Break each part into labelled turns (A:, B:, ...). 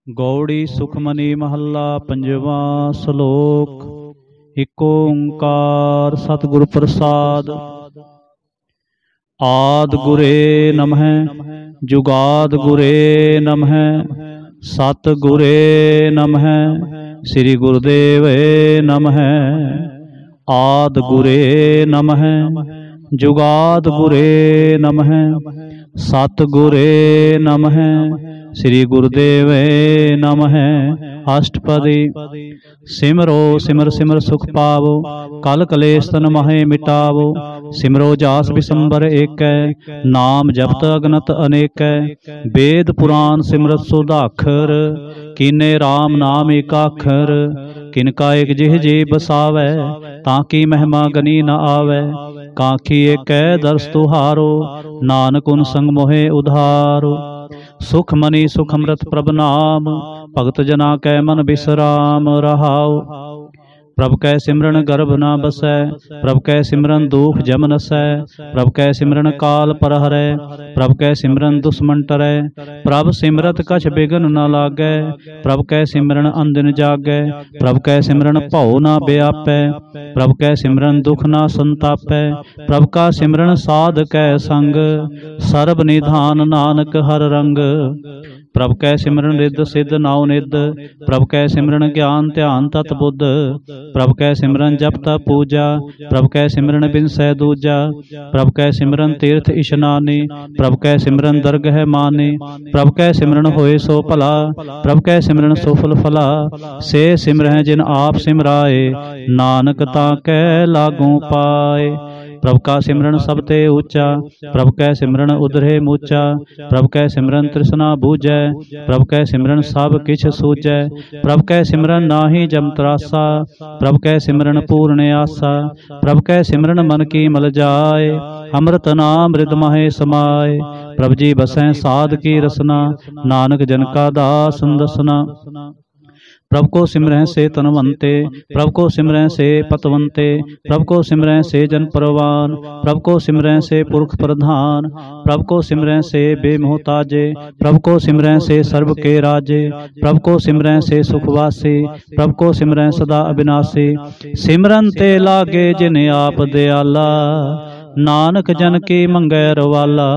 A: गौड़ी सुखमनी महला पंजवा श्लोक। इक ओंकार सतगुर प्रसाद। आद गुरे नमः जुगाद गुरे नमः सत गुरे नमः श्री गुरुदेव नमः। आद गुरे नमः जुगाद गुरे नमः सत गुरे नमः श्री गुरुदेव नमः। अष्टपदी। सिमरो सिमर सिमर सुख पावो कल कलेश तन महे मिटावो। सिमरो जास बिसंबर एक नाम जपत अगनत अनेक। वेद पुराण सिमरत सुधाखर कीने राम नाम एकाखर। किनका एक जिह जी बसावै ताकि महिमा गनी न आवै। काखी एक दर्श तुहारो नानक उन संग मोहे उधारो। सुख मनी सुख अमृत प्रभ नाम भगत जना कै मन बिसराम रहाओ। प्रभ कै सिमरन गर्भ न बसै प्रभ कै सिमरन दुख जम नसै। प्रभ कै सिमरन काल पर हरै प्रभ कै सिमरन दुश्मन टरै। प्रभ सिमरत कछ बिघन न लागै प्रभ कै सिमरन अंदिन जागै। प्रभ कै सिमरन भौ न व्यापै प्रभ कै सिमरन दुख न संतापै। प्रभ का सिमरन साध कै संग सर्ब निधान नानक हर रंग। प्रभ कै सिमरन रिद्ध सिद्ध नाउ निध प्रभ कै सिमरन ज्ञान ध्यान तत बुद्ध। प्रभ कै सिमरन जप तप पूजा प्रभ कै सिमरन बिनसै दूजा। प्रभ कै सिमरन तीर्थ इशनानी प्रभ कै सिमरन दरगह मानी। प्रभ कै सिमरन होए सो भला प्रभ कै सिमरन सुफल फला। से सिमरह जिन आप सिमराए नानक ताकै लागू पाए। प्रभ का सिमरन सब ते ऊंचा प्रभ कै सिमरन उधरे मूचा। प्रभ कै सिमरन तृष्णा बूझै प्रभ कै सिमरन सब किछ सूझै। प्रभ कै सिमरन नाहि जम त्रासा प्रभ कै सिमरन पूर्ण आसा। प्रभ कै सिमरन मन की मल जाए अमृत नाम मृद माहे समाए। प्रभ जी बसै साध की रसना नानक जन का दास दसना। प्रभ को सिमरह से तनवंते प्रभ को सिमरह से पतवंते। प्रभ को सिमरह से जन परवान प्रभ को सिमरह से पुरख प्रधान। प्रभ को सिमरह से बेमोहताजे प्रभ को सिमरह से सर्व के राजे। प्रभ को सिमरह से सुखवासी प्रभ को सिमरह सदा अविनाशी। सिमरन ते लागे जिन आप दयाला नानक जन की मंगै रवाला।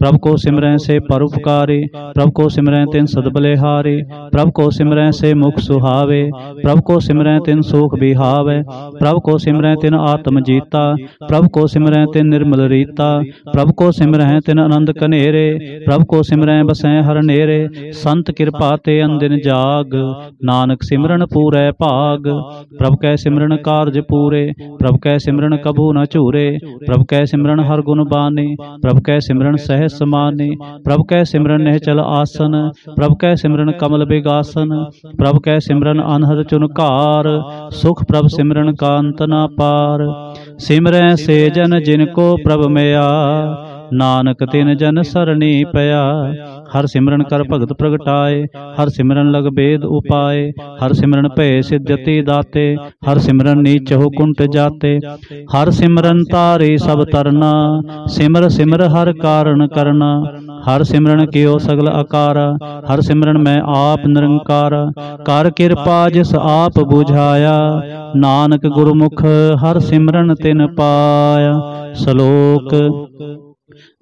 A: प्रभ को सिमरह से परोपकारी प्रभ को सिमरह तिन सदबलिहारी। प्रभ को सिमरह से मुख सुहावे प्रभ को सिमरह तिन सुख बिहावे। प्रभ को सिमरह तिन आत्म जीता प्रभ को सिमरह तिन निर्मल रीता। प्रभ को सिमरह तिन आनंद कनेरे प्रभ को सिमरह बसै हर नेरे। संत कृपा ते अंदिन जाग नानक सिमरन पूरै भाग। प्रभ कै सिमरन कारज पूरे प्रभ कै सिमरन कबू न झूरे। प्रभ कै सिमरन हर गुण बानी प्रभ कै सिमरन सह समानी। प्रभ कै सिमरन निहचल आसन प्रभ कै सिमरन कमल बिगासन। प्रभ कै सिमरन अनहद चुनकार सुख प्रभ सिमरन का अंत न पार। सिमरै से जन जिनको प्रभ मया नानक तिन जन सरणी पया। हर सिमरन कर भगत प्रगटाए हर सिमरन लग बेद उपाय। हर सिमरन भय सिद्धति दाते हर सिमरन नीच हो कुंट जाते। हर सिमरन तारे सब तरना सिमर सिमर हर कारण करना। हर सिमरन कियो सगल आकारा हर सिमरन मैं आप निरंकारा। कर कृपा जिस आप बुझाया नानक गुरमुख हर सिमरन तिन पाया। श्लोक।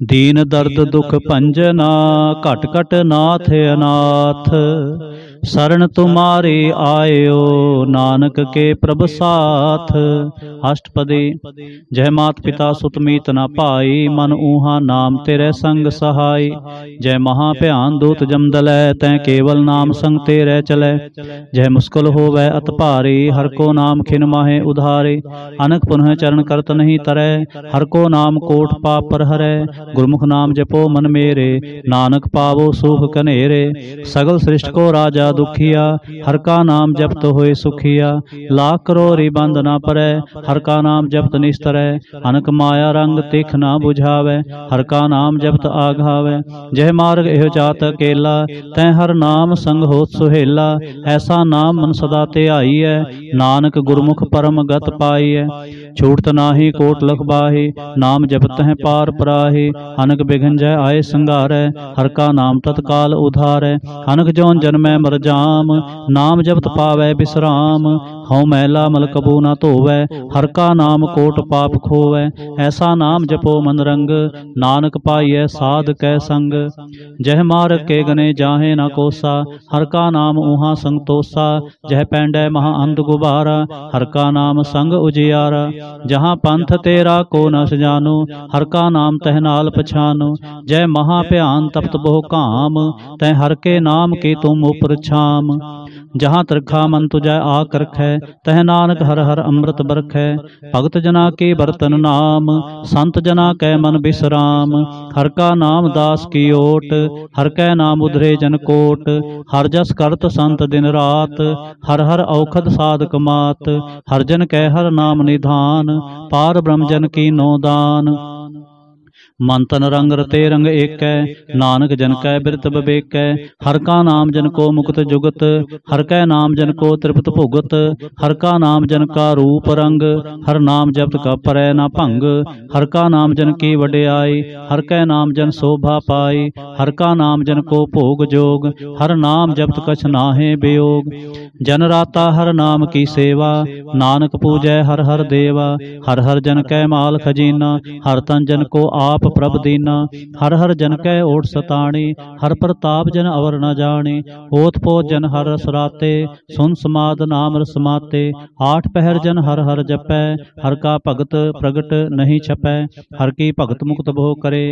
A: दीन दर्द दुख भंजना घट घट नाथ अनाथ। शरण तुम्हारी आयो नानक के प्रभ साथ। अष्टपदी। जय मात पिता सुत मीत न भाई मन ऊहा नाम तेरे संग सहाय। जय महाभयान दूत जम दलै तै केवल नाम संग तेरे चलै। जय मुश्किल होवै अत भारी हर को नाम खिन माहे उधारे। अनक पुनः चरण करत नहीं तरै हर को नाम कोट पाप पर हरै। गुरमुख नाम जपो मन मेरे नानक पावो सुख कनेरे। सगल सृष्टि को राजा राजा दुखिया, हर का नाम जपत होए सुखिया। लाख करोरी बंद ना परै, हर का नाम जपत निस्तरै। अनक माया रंग तिख ना बुझावै, हर का नाम जपत आघावै। जह मार्ग एहो जात अकेला, तै हर नाम संग होत सुहेला। ऐसा नाम मन सदा ध्याई है, नानक गुरमुख परम गत पाई है। छूटत नाहि कोट लख बाहि, नाम जपत है पार पराहि। अनक बिघन जय आए संघारै, हर का नाम तत्काल उधारै। अनक जौन जन्मै मर जाम, नाम जपत पावै बिसराम। हਉ मैला मल कबू न धोवै, हर का नाम कोट पाप खोवै। ऐसा नाम जपो मन रंग, नानक पाइयै साध कै संग। जह मार्ग के गने जाहे न कोसा, हर का नाम ऊहा संतोषा। जह पैंडै महा अंध गुबारा, हर का नाम संग उजियारा। जहाँ पंथ तेरा को न सजानो, हर का नाम तह नाल पछानो। जय महा भयान तपत बहु काम, तह हर के नाम की तुम उपर छाम। जहाँ त्रिखा मन तुझै आक रखै, तह नानक हर हर अमृत बरखै। भगत जना के बरतन नाम, संत जना कै मन बिसराम। हर का नाम दास की ओट, हर कै नाम उधरे जन कोट। हर जस करत संत दिन रात, हर हर औखद साधक मात। हर जन कै हर नाम निधान, पार ब्रह्म जन की नो दान। मन तन रंग रते रंग एकै, नानक जन कै बिरत बिबेकै। हर का नाम जन को मुक्त जुगत, हर कै नाम जन को तृप्त भुगत। हर का नाम जन का रूप रंग, हर नाम जपत का परै न भंग। हर का नाम जन की वड्याई, हर कै नाम जन शोभा पाई। हर का नाम जन को भोग जोग, हर नाम जपत कछ नाहे वियोग। जन राता हर नाम की सेवा, नानक पूजै हर हर देवा। हर हर जन कै माल खजीना, हर तन जन को आप प्रभ दीना। हर हर जन कै ओट सताणी, हर प्रताप जन अवर न जाने। ओत पोत जन हर रस राते, सुन समाद नाम रस माते। आठ पहर जन हर हर जपै, हर का भगत प्रगट नहीं छपै। हर की भगत मुक्त भो करे,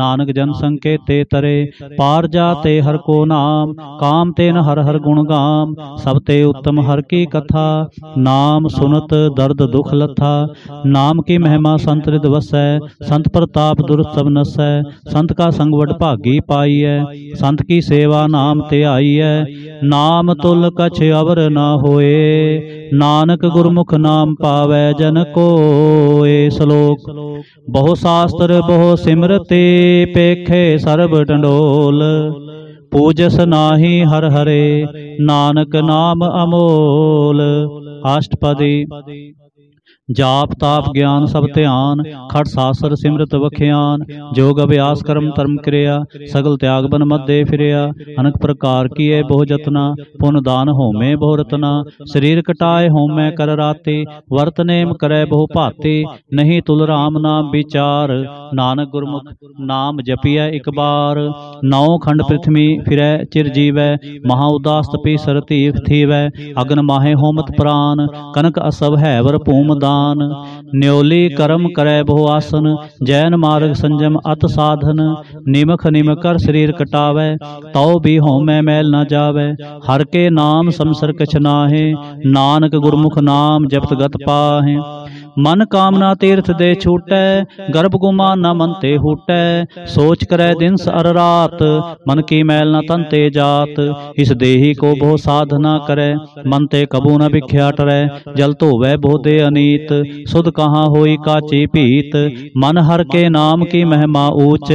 A: नानक जन संकेते तरे। पार जाते हर को नाम, काम तेन हर हर गुण गाम। सब ते उत्तम हर की कथा, नाम सुनत दर्द दुख लथा। नाम की महिमा संत हृद वसै, संत प्रताप दुर सब नसै। संत का संग वड भागी पाई है, संत की सेवा नाम ध्याई है। नाम तुल कछ अवर न होए, नानक गुरमुख नाम पावै जन कोय। श्लोक। बहु शास्त्र बहु सिमरते, पेखे सर्ब डंडोल। पूजस नाहि हर हरे, नानक नाम अमोल। अष्टपदी। जाप ताप ज्ञान सब ध्यान, खट शास्त्र सिमरत बख्यान। जोग अभ्यास कर्म धर्म क्रिया, सगल त्याग बन मध्य फिरिया। अनेक प्रकार किए बहु जतना, पुन दान होमे बहु रतना। शरीर कटाए होमे कर राते, वर्त नेम करे बहु भाते। नहीं तुल राम नाम विचार, नानक गुरमुख नाम जपिए एक बार। नौ खंड पृथ्वी फिरै चिर जीवै, महा उदास तपी सर तीर्थ थीवै। अग्न माहे होमत प्राण, कनक असभ हैवर भूम दान। न्योली कर्म करे बहु आसन, जैन मार्ग संजम अत साधन। निमख निम कर शरीर कटावे, तौ भी होमै मैल न जावे। हर के नाम समसर कछ नाहे, नानक गुरमुख नाम जपत गत पाहे। मन कामना तीर्थ दे छूटै, गर्भ गुमान न मन ते हूटै। सोच करे दिन अर रात, मन की मैल न तन ते जात। इस देही को बहु साधना करे, मन ते कबू न भिख्या टरै। जल धोवै बहु दे अनीत, सुध कहाँ होई काची भीत। मन हर के नाम की महिमा ऊंच,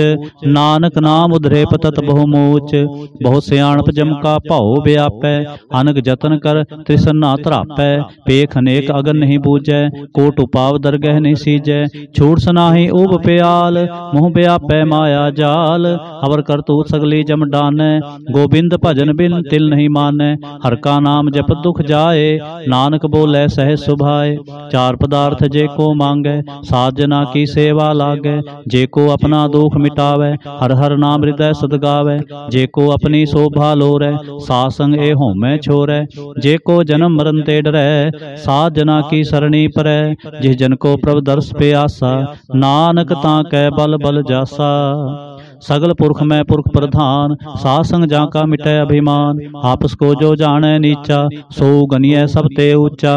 A: नानक नाम उधरे पतत बहु मूच। बहु सियाणप जम का भाव व्यापै, अनक जतन कर तृष्णा तरापै। पेख अनेक अगन नहीं बूझै, कोट पाव दरगह नहीं सीजै। छूट सनाही उब प्याल, मुँह व्यापै माया जाल। अवर करतूत सगली जम डानै, गोबिंद भजन बिन तिल नहीं मानै। हर का नाम जप दुख जाए, नानक बोले सहज सुभाए। चार पदार्थ जे को मांगै, साध जना की सेवा लागै। जे को अपना दुख मिटावै, हर हर नाम हृदय सद गावै। जे को अपनी शोभा लोरै, साध संग ए होमै छोरै। जे को जन्म मरण ते डरै, साध जना की सरणी परै। जिस जन को प्रभ दर्श प्यासा, नानक ताकै बल बल जासा। सगल पुरख में पुरख प्रधान, साध संग जाका मिटै अभिमान। आपस को जो जाने नीचा, सो गनिय सब ते ऊंचा।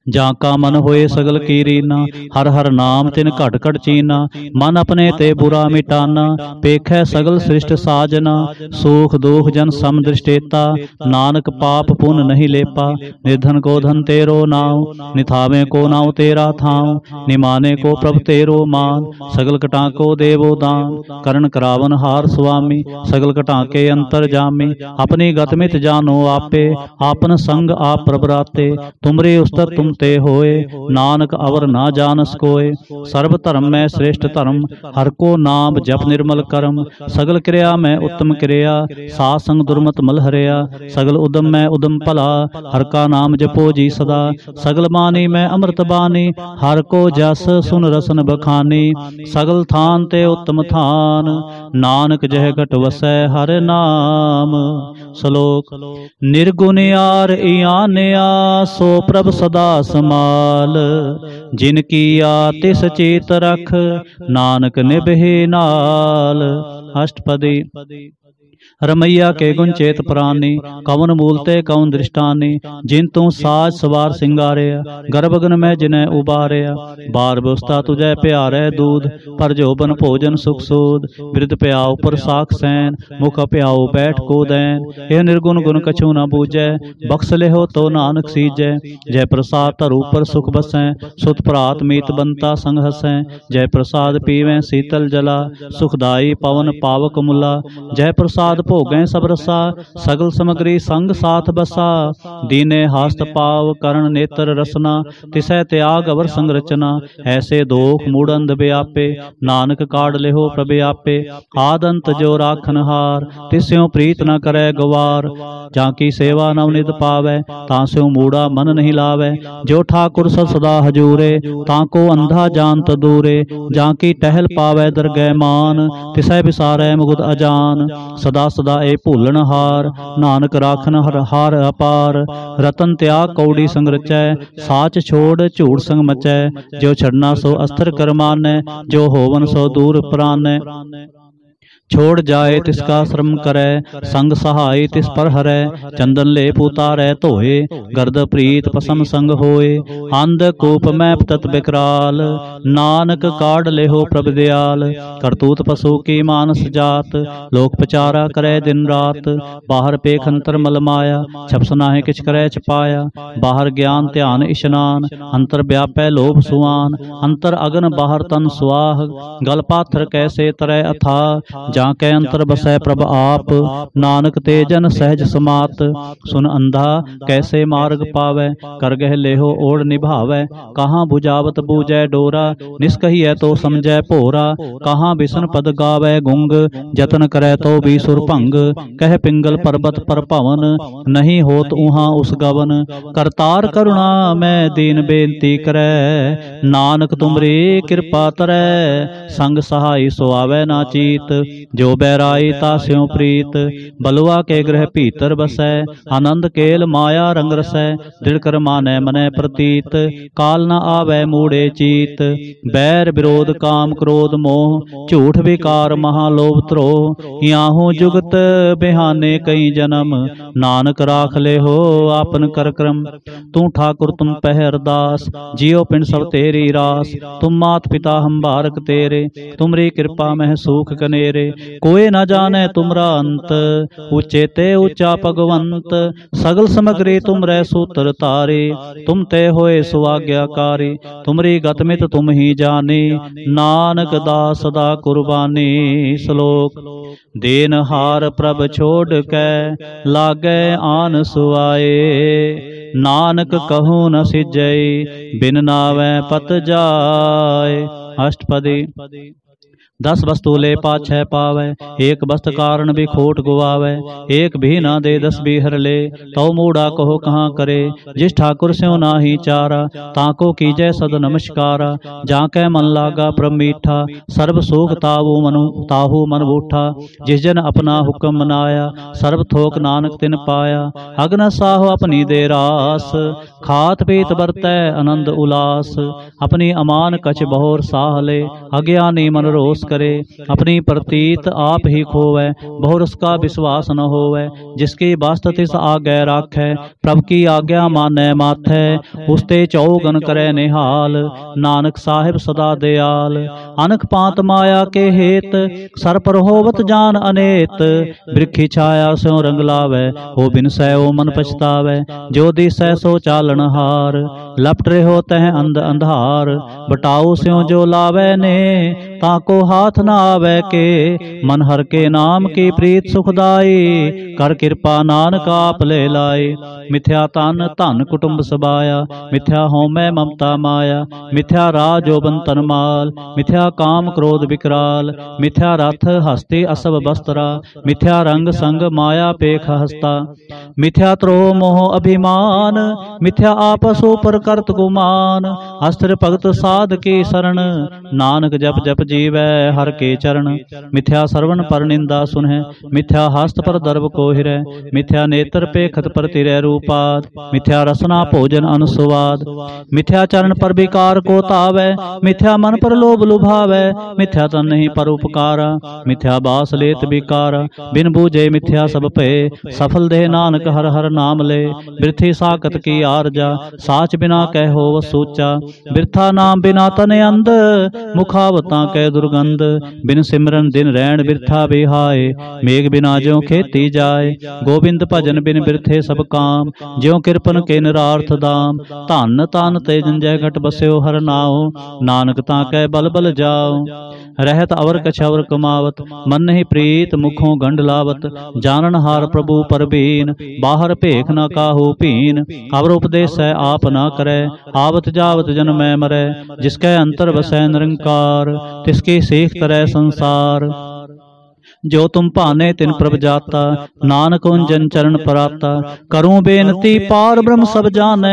A: जाका मन होए सगल की रीना, हर हर नाम तिन घट घट चीना। मन अपने ते बुरा मिटाना, पेखै सगल सृष्ट साजना। सुख दुख जन समदृष्टेता, नानक पाप पुण्य नहीं लेपा। निर्धन को धन तेरो नाम, निथावे को नाम तेरा थाम। निमाने को प्रभ तेरो मान, सगल कटा को देवो दान। करण करावन हार स्वामी, सगल कटा के अंतर जामी। अपनी गतमित जानो आपे, आपन संग आप प्रभराते। तुमरे उस्तर तुम ते होए, नानक अवर ना जानस कोय। सर्व धर्म में श्रेष्ठ धर्म, हर को नाम जप निर्मल करम। सगल क्रिया में उत्तम क्रिया, सात संग दुर्मत मल हरिया। सगल उदम में उदम भला, हर का नाम जपो जी सदा। सगल बानी में अमृत बानी, हर को जस सुन रसन बखानी। सगल थान ते उत्तम थान, नानक जह घट वसै हर नाम। श्लोक। निर्गुण यार इयानया, सो प्रभ सदा समाल। जिनकी आतिस चेत रख, नानक निभे नाल। अष्टपदी। रमैया के गुण चेत प्राणी, कवन मूलते कवन दृष्टानी। जिन तू साज सवार सिंगारिया, गर्भगन में जिन्हें उबारिया। बार बुस्ता तुझे प्यारे दूध, पर जोबन भोजन सुख सूद। वृद्ध प्याओ पर साख सैन, मुख प्याओ बैठ को दैन। यह निर्गुण गुण कछु न बूझै, बख्श ले हो तो नानक सीजै। जय प्रसाद तरु पर सुख बसै, सुत प्रात मीत बनता संग हसै। जय प्रसाद पीवें शीतल जला, सुखदाई पवन पावक मुला। जय प्रसाद भोगें सब रसा, सगल समग्री संग साथ बसा। दीने हास्त पाव करण नेत्र रसना, तिसै त्याग अवर संग रचना। ऐसे दोख मूढ़ व्यापे, नानक काढ़ लेहो प्रभु आपे। आदंत जो राखन हार, तिस्यों प्रीत न करे गवार। जाकी सेवा नवनित पावै, तास्यों मूढ़ा मन नहीं लावै। जो ठाकुर सदा हजूरे, ताको अंधा जानत दूरे। जाकी टहल पावै दरगह मान, तिसै बिसारै मुकुद अजान। सदा सदा ए भूलन हार, नानक राखन हर हार अपार। रतन त्याग कौड़ी संग रचै, साच छोड़ झूठ संग मचै। जो छड़ना सो अस्त्र कर मानै, जो होवन सो दूर प्रानै। छोड़ जाए तिसका श्रम करे, संग सहाय तिस पर हरै। चंदन लेप उतारै धोए, गर्द प्रीत पसम संग होए। अंध कूप में तत बिकराल, नानक काढ़ लेहो प्रभ दयाल। करतूत पशु की मानस जात, लोक पचारा करे दिन रात। बाहर पेख अंतर मल माया, छपस नाहि किछ करे छपाया। बाहर ज्ञान ध्यान इशनान, अंतर व्यापै लोभ सुआन। अंतर अगन बाहर तन सुआह, गल पाथर कैसे तरह अथा। जाके अंतर बसै प्रभ आप, नानक ते जन सहज समात। सुन अंधा कैसे मार्ग पावै, कर गह लेहो ओढ़ निभावै। कहाँ बुझावत बूझै डोरा, निष्कहियै तो समझै भोरा। कहाँ बिसन पद गावै गुंग, जतन करे तो भी सुर भंग। कह पिंगल पर्वत पर भवन, नहीं होत उहाँ उस गवन। करतार करुणा मैं दीन बेनती करै, नानक तुमरी कृपा तरै। संग सहाय सो आवै ना चीत, जो बैराई तास्यों प्रीत। बलुआ के ग्रह भीतर बसै, आनंद केल माया रंग रसै। दृढ़ कर मानै मनै प्रतीत, काल न आवै मूढ़े चीत। बैर विरोध काम क्रोध मोह, झूठ विकार महालोभ द्रोह। याहू जुगत बिहाने कई जन्म, नानक राख ले हो आपन कर क्रम। तू ठाकुर तुम पहर दास, जियो पिंड सब तेरी रास। तुम मात पिता हम बारक तेरे, तुमरी कृपा मह सूख कनेरे। कोई न जाने तुमरा अंत, ऊंचे ते ऊंचा भगवंत। सगल समग्री तुमरे सूत्र तारे, तुम ते होए सुआज्ञाकारी। तुमरी गतमित तुम ही जाने, नानक दास सदा कुर्बानी। श्लोक। देन हार प्रभ छोड़ कै, लागै आन सुआए। नानक कहूँ न सिजै, बिन नावै पत जाय। अष्टपदी। 10 वस्तु ले पाछै पावै, एक वस्त कारण भी खोट गुवावै। एक भी ना दे 10 भी हर ले, तो मूढ़ा कहो कहाँ करे। जिस ठाकुर स्यों नाही चारा, ताको कीजै सद नमस्कारा। जाकै मन लागा प्रभ मीठा, सर्व सुख ताहू मन बूठा। जिस जन अपना हुक्म मनाया, सर्व थोक नानक तिन पाया। अगन साहो अपनी दे रास, खात पीत बरतै आनंद उलास। अपनी अमान कछ बहोर साह ले, अज्ञानी मन रोस करे। अपनी प्रतीत आप ही खोवै, बहुर उसका विश्वास न होवै। जिसकी बस्त तिस आज्ञा राखै, प्रभ की आज्ञा मानै माथै। उसते चौगन करे निहाल, नानक साहिब सदा दयाल। अनक पांत माया के हेत, सर पर होवत जान अनेत। वृक्षी छाया स्यों रंग लावै, हो बिन सै मन पछतावै। जो दिसै सो चालन हार, लपट रहो तह अंध अंधार। बटाऊ स्यों जो लावै ने, ताको हाथ न आवे के। मन हर के नाम की प्रीत सुखदाई, कर कृपा नानक आप ले लाए। मिथ्या तन धन कुटुंब सबाया, मिथ्या होमै ममता माया। मिथ्या राज जोबन तन माल, मिथ्या काम क्रोध विकराल। मिथ्या रथ हस्ती असब बस्त्रा, मिथ्या रंग संग माया पेख हस्ता। मिथ्या त्रोह मोह अभिमान, मिथ्या आपस ऊपर करत गुमान। अस्त्र भगत साध की शरण, नानक जप जप जीवै हर के चरण। मिथ्या श्रवण पर निंदा सुनह, मिथ्या हस्त पर दर्भ को हिरै। मिथ्या नेत्र पेखत पर तिरै रूपाद, मिथ्या रसना भोजन अनुस्वाद। मिथ्या चरण पर विकार को तावै, मिथ्या मन पर लोभ लुभावै। मिथ्या तन नहीं पर उपकारा, मिथ्या बास लेत विकारा। बिन बूझे मिथ्या सब पे, सफल देह नानक हर हर नाम ले। वृथी साकत की आरजा, साच बिना कह होव सूचा। वृथा नाम बिना तन अंध, मुखावता कह दुर्गंध। बिन सिमरन दिन रैन वृथा बिहाए, मेघ बिना ज्यों खेती जाए। गोविंद भजन बिन वृथे सब काम, ज्यों कृपन के निरार्थ दाम। धन तान ते जंजय घट बस्यो हर नाओ, नानक ताकै बल बल जाओ। रहत अवर कछवर कमावत, मन नहीं प्रीत मुखों गंड लावत। जानन हार प्रभु परबीन, बाहर भेख न काहू पीन। अवर उपदेश है आप ना करे, आवत जावत जन मैं मरै। जिसके अंतर बसै निरंकार, तिसकी सीख तरह संसार। जो तुम भाने तिन प्रभ जाता, नानक उन जन चरण पराता। करूं बेनती पार ब्रह्म सब जानै,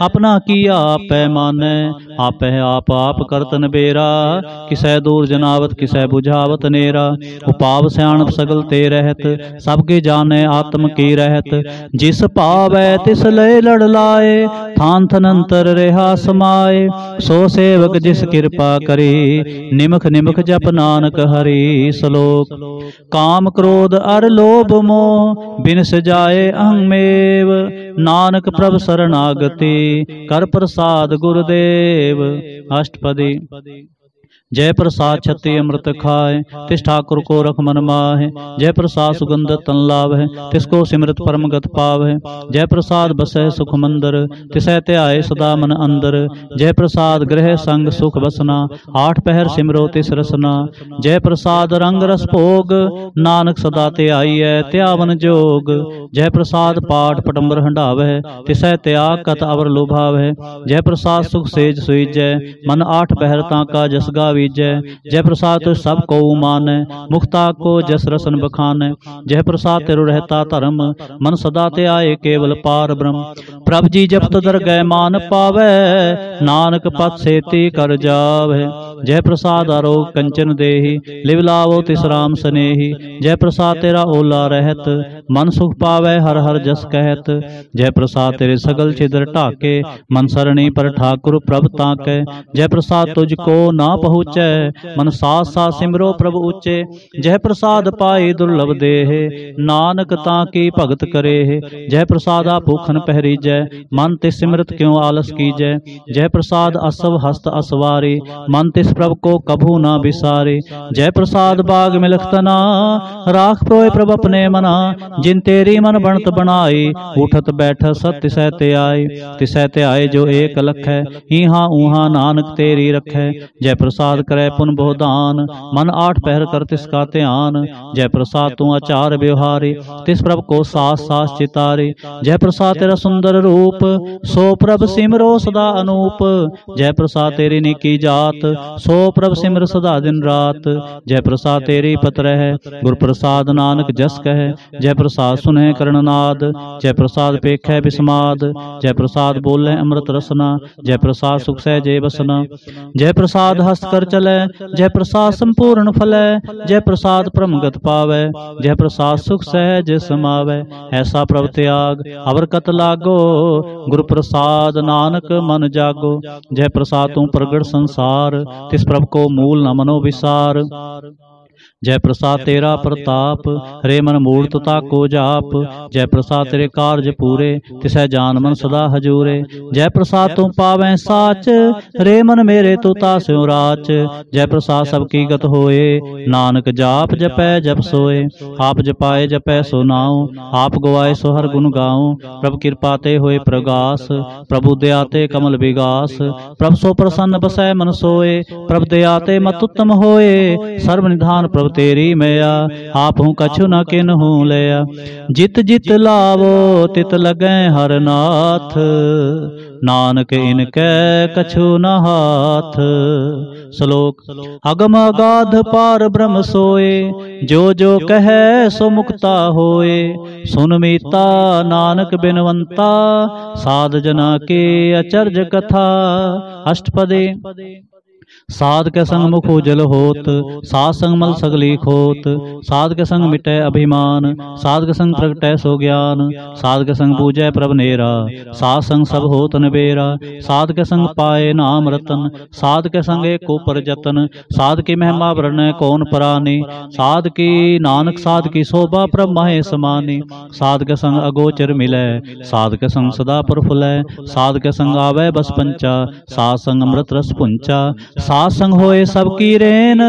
A: अपना किया आपै मानै। आपै आप करत नबेरा, किसै दूर जनावत किसै बुझावत नेरा। उपाव सयाणप सगल ते रहत, सबके जाने आत्म की रहत। जिस पावै तिस लय लड़ लाए, थान थनंतर रेहा समाए। सो सेवक जिस कृपा करी, निमख निमख जप नानक हरि। श्लोक काम क्रोध अर लोभ मोह, बिन सजाए अहमेव। नानक प्रभ शरणागति, कर प्रसाद गुरुदेव। अष्टपदी। जय प्रसाद छति अमृत खाए, तिस ठाकुर को रख मन माहे। जय प्रसाद सुगंध तन लावै, तिसको सिमरत परम गत पावै। जय प्रसाद बसै सुख मंदर, तिसै ध्याए सदा मन अंदर। जय प्रसाद गृह संग सुख बसना, आठ पहर सिमरो तिस रसना। जय प्रसाद रंग रस भोग, नानक सदा ध्याईयै त्यावन जोग। जय प्रसाद पाठ पटंबर हंडावै, तिसै त्याग कत अवर लुभावै। जय प्रसाद सुख सेज सुईजै, मन आठ पहर ताका जस गावी। जय प्रसाद तो सब को मानै, मुक्ता को जस रसन बखानै। जय प्रसाद तेरु रहता धर्म, मन सदा ते आए केवल पार ब्रह्म। प्रभ जी जपत दरगह मान पावै, नानक पथ सेती कर जावै। जय प्रसाद आरोग कंचन देही, लिव लावो तिस राम सनेही। जय प्रसाद तेरा ओला रहत, मन सुख पावै हर हर जस कहत। जय प्रसाद तेरे सगल छिद्र ढाके, मन सरणी पर ठाकुर प्रभ ताकै। जय प्रसाद तुझको ना पहुँच, मन साथ साथ सिमरो प्रभु ऊंचे। जय प्रसाद पाई दुर्लभ देह, नानक ताकी भगत करे। जय प्रसाद आप भूखन पहरीजै, मन तिस सिमरत क्यों आलस कीजै। जय प्रसाद असव हस्त असवारी, मन तिस प्रभ को कभू ना बिसारे। जय प्रसाद बाग मिलख तना, राख प्रोय प्रभ अपने मना। जिन तेरी मन बनत बनाई, उठत बैठत सत तिसै ते आए। तिसै ते आए जो एक लख है, ईहा ऊहा नानक तेरी रखै। जय प्रसाद करे पुन बहुदान, मन आठ पहर कर तिसका ध्यान। जय प्रसाद तू आचार व्यवहारी, तिस प्रभ को सास सास चितारी। जय प्रसाद तेरा सुंदर रूप, सो प्रभ सिमरो सदा अनूप। जय प्रसाद तेरी निकी जात, सो प्रभ सिमर सदा दिन रात। जय प्रसाद तेरी पत रह, गुर प्रसाद नानक जस कह। जय प्रसाद सुनह करननाद, जय प्रसाद पेखै बिस्माद। जय प्रसाद बोले अमृत रसना, जय प्रसाद सुख सहजे बसना। जय प्रसाद हस्त कर चलै, जय प्रसाद संपूर्ण फलै। जय प्रसाद परमगत पावै, जय प्रसाद सुख सहज समावै। ऐसा प्रभ त्याग अवर कत लागो, गुरु प्रसाद नानक मन जागो। जय प्रसाद तू प्रगट संसार, तिस प्रभ को मूल न मनो विसार। जय प्रसाद तेरा प्रताप, रे मन मूर्त ताको जाप। जय प्रसाद तेरे कारज पूरे, तिसै जान मन सदा हजूरे। जय प्रसाद तू पावै साच, रे मन मेरे तू तास्यो राच। जय प्रसाद सबकी गत होए, नानक जाप जपै जप सोए। आप जपाए जपै सो नाऊं, आप गवाए सो हर गुण गाऊं। प्रभु कृपा ते होए प्रगास, प्रभु दया ते कमल विगास। प्रभु सो प्रसन्न बसै मन सोए, प्रभु दया ते मत उत्तम होए। सर्व निधान प्रभु तेरी मैया, आप हूँ कछु न किन्हू लया। जित जित लावो तित लगै हर नाथ, नानक इनकै कछु न हाथ। श्लोक। अगम अगाध पार ब्रह्म सोए, जो जो कहे सो मुक्ता होए। सुन मीता नानक बिनवंता, साध जना के अचर्ज कथा। अष्टपदी। साध के संग मुख उजल होत, साध संग मल सगली खोत। साध के संग मिटै अभिमान, साध के संग प्रगटै सो ज्ञान। साध के संग बूझै प्रभ नेरा, साध संग सब होत नबेरा। साध के संग पाए नाम रतन, साध के संग एको पर जतन। साध की महिमा वर्णै कौन परानी, साध की नानक साध की शोभा प्रभ माहे समानी। साध के संग अगोचर मिलै, साध के संग सदा प्रफुल्लै। साध के संग आवे बस पंचा, साध संग अमृत रस पुंचा। साध संग होए सबकी रेन,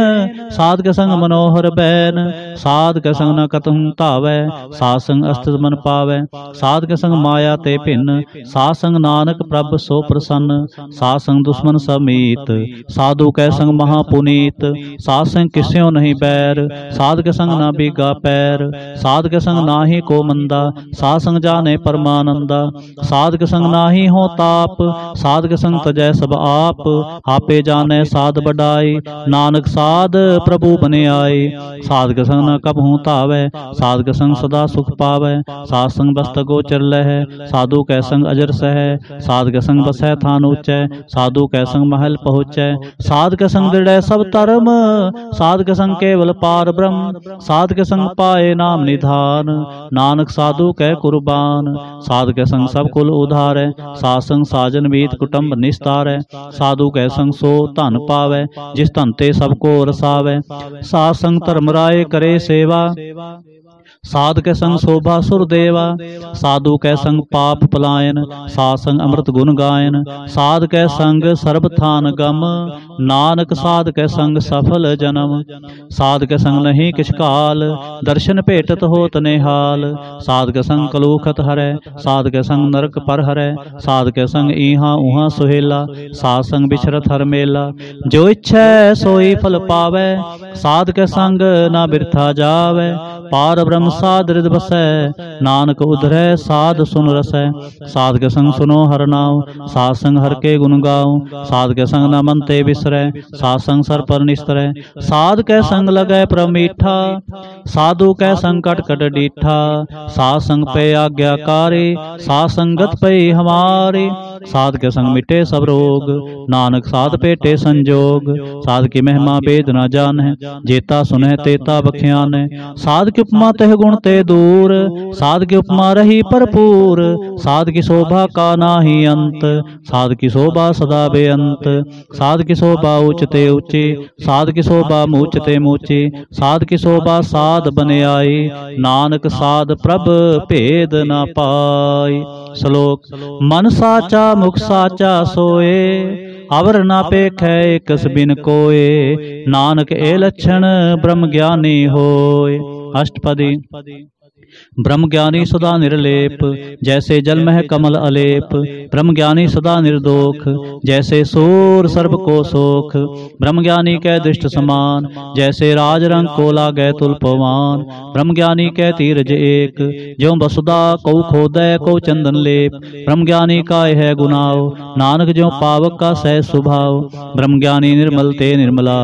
A: साध के संग मनोहर बैन। साध के संग न कतहु तावै, साध संग अस्तित्व मन पावै। साध के संग माया ते भिन्न, साध संग नानक प्रभ सो प्रसन्न। साध संग दुश्मन सब मीत, साधु कै संग महापुनीत। साध संग किस्यों नहीं बैर, साध के संग ना बीगा पैर। साध के संग नाही को मंदा, साध संग जाने परमानंदा। साध के संग नाही हो ताप, साध के संग तजै सब आप। आपे जाने साध बढ़ाई, नानक साध प्रभु बने आए। साध के संग न कबहू तावै, साध के संग सदा सुख पावै। साध संग बस्त गोचर लहै, साधु कै संग अजर सहै। साध के संग बसै थान ऊंचै, साधु कै संग महल पहुँचै। साध के संग दृढ़ै सब धर्म, साध के संग केवल पार ब्रह्म। साध के संग पाए नाम निधान, नानक साधु कै कुर्बान। साध के संग सब कुल उधारै, साध संग साजन मीत कुटुंब निस्तारै। साधु कै संग सो धन पावै, जिस धन ते सबको रसावै। साध संग धर्म राय करे सेवा, साध के संग शोभा सुर देवा। साधु कै संग पाप पलायन, साध संग अमृत गुण गायन। साध कै संग सर्ब थान गम, नानक साध कै संग सफल जन्म। साध के संग नहीं किछ काल, दर्शन भेटत होत निहाल। साध के संग कलूखत हरै, साध के संग नरक पर हरै। साध के संग इहाँ उहाँ सुहेला, साध संग बिछरत हर मेला। जो इच्छै सोई फल पावै, साध के संग ना बिरथा जावै। पार ब्रह्म साध हृद बसै, नानक उधरै साध सुन रसै। साध के संग सुनो हर नाम, साध संग हर के गुण गाऊं। साध के संग न मन ते बिसरै, साध संग सर पर निस्तरै। साध के संग लगै प्रभ मीठा, साधु कै संग कट कट डीठा। साध संग पे आज्ञाकारी, साध संगत पे हमारी। साध के संग मिटे सब रोग, नानक साध पेटे संजोग। साध की महिमा वेद न जानै, जेता सुनह तेता बख्यानै। साध की उपमा तह गुण ते दूर, साध की उपमा रही भरपूर। साध की शोभा का नाही अंत, साध की शोभा सदा बेअंत। साध की शोभा ऊंच ते ऊंची, साध की शोभा मूच ते मूची। साध की शोभा साध बने आई, नानक साध प्रभ भेद न पाई। श्लोक। मन साचा मुख साचा सोए, अवर ना पेखै कस बिन कोय। नानक ए लक्षण ब्रह्म ज्ञानी होय। अष्टपदी। ब्रह्म ज्ञानी सदा निर्लेप, जैसे जल में कमल अलेप। ब्रह्म ज्ञानी सदा निर्दोख, जैसे सूर सर्प को सोख। ब्रह्म ज्ञानी कै दृष्ट समान, जैसे राज रंग को लागै तुल पवान। ब्रह्म ज्ञानी कै तीरज एक, ज्यों वसुधा को खोदै को चंदन लेप। ब्रह्म ज्ञानी का यह गुनाव, नानक ज्यों पावक का सह स्वभाव। ब्रह्म ज्ञानी निर्मल ते निर्मला,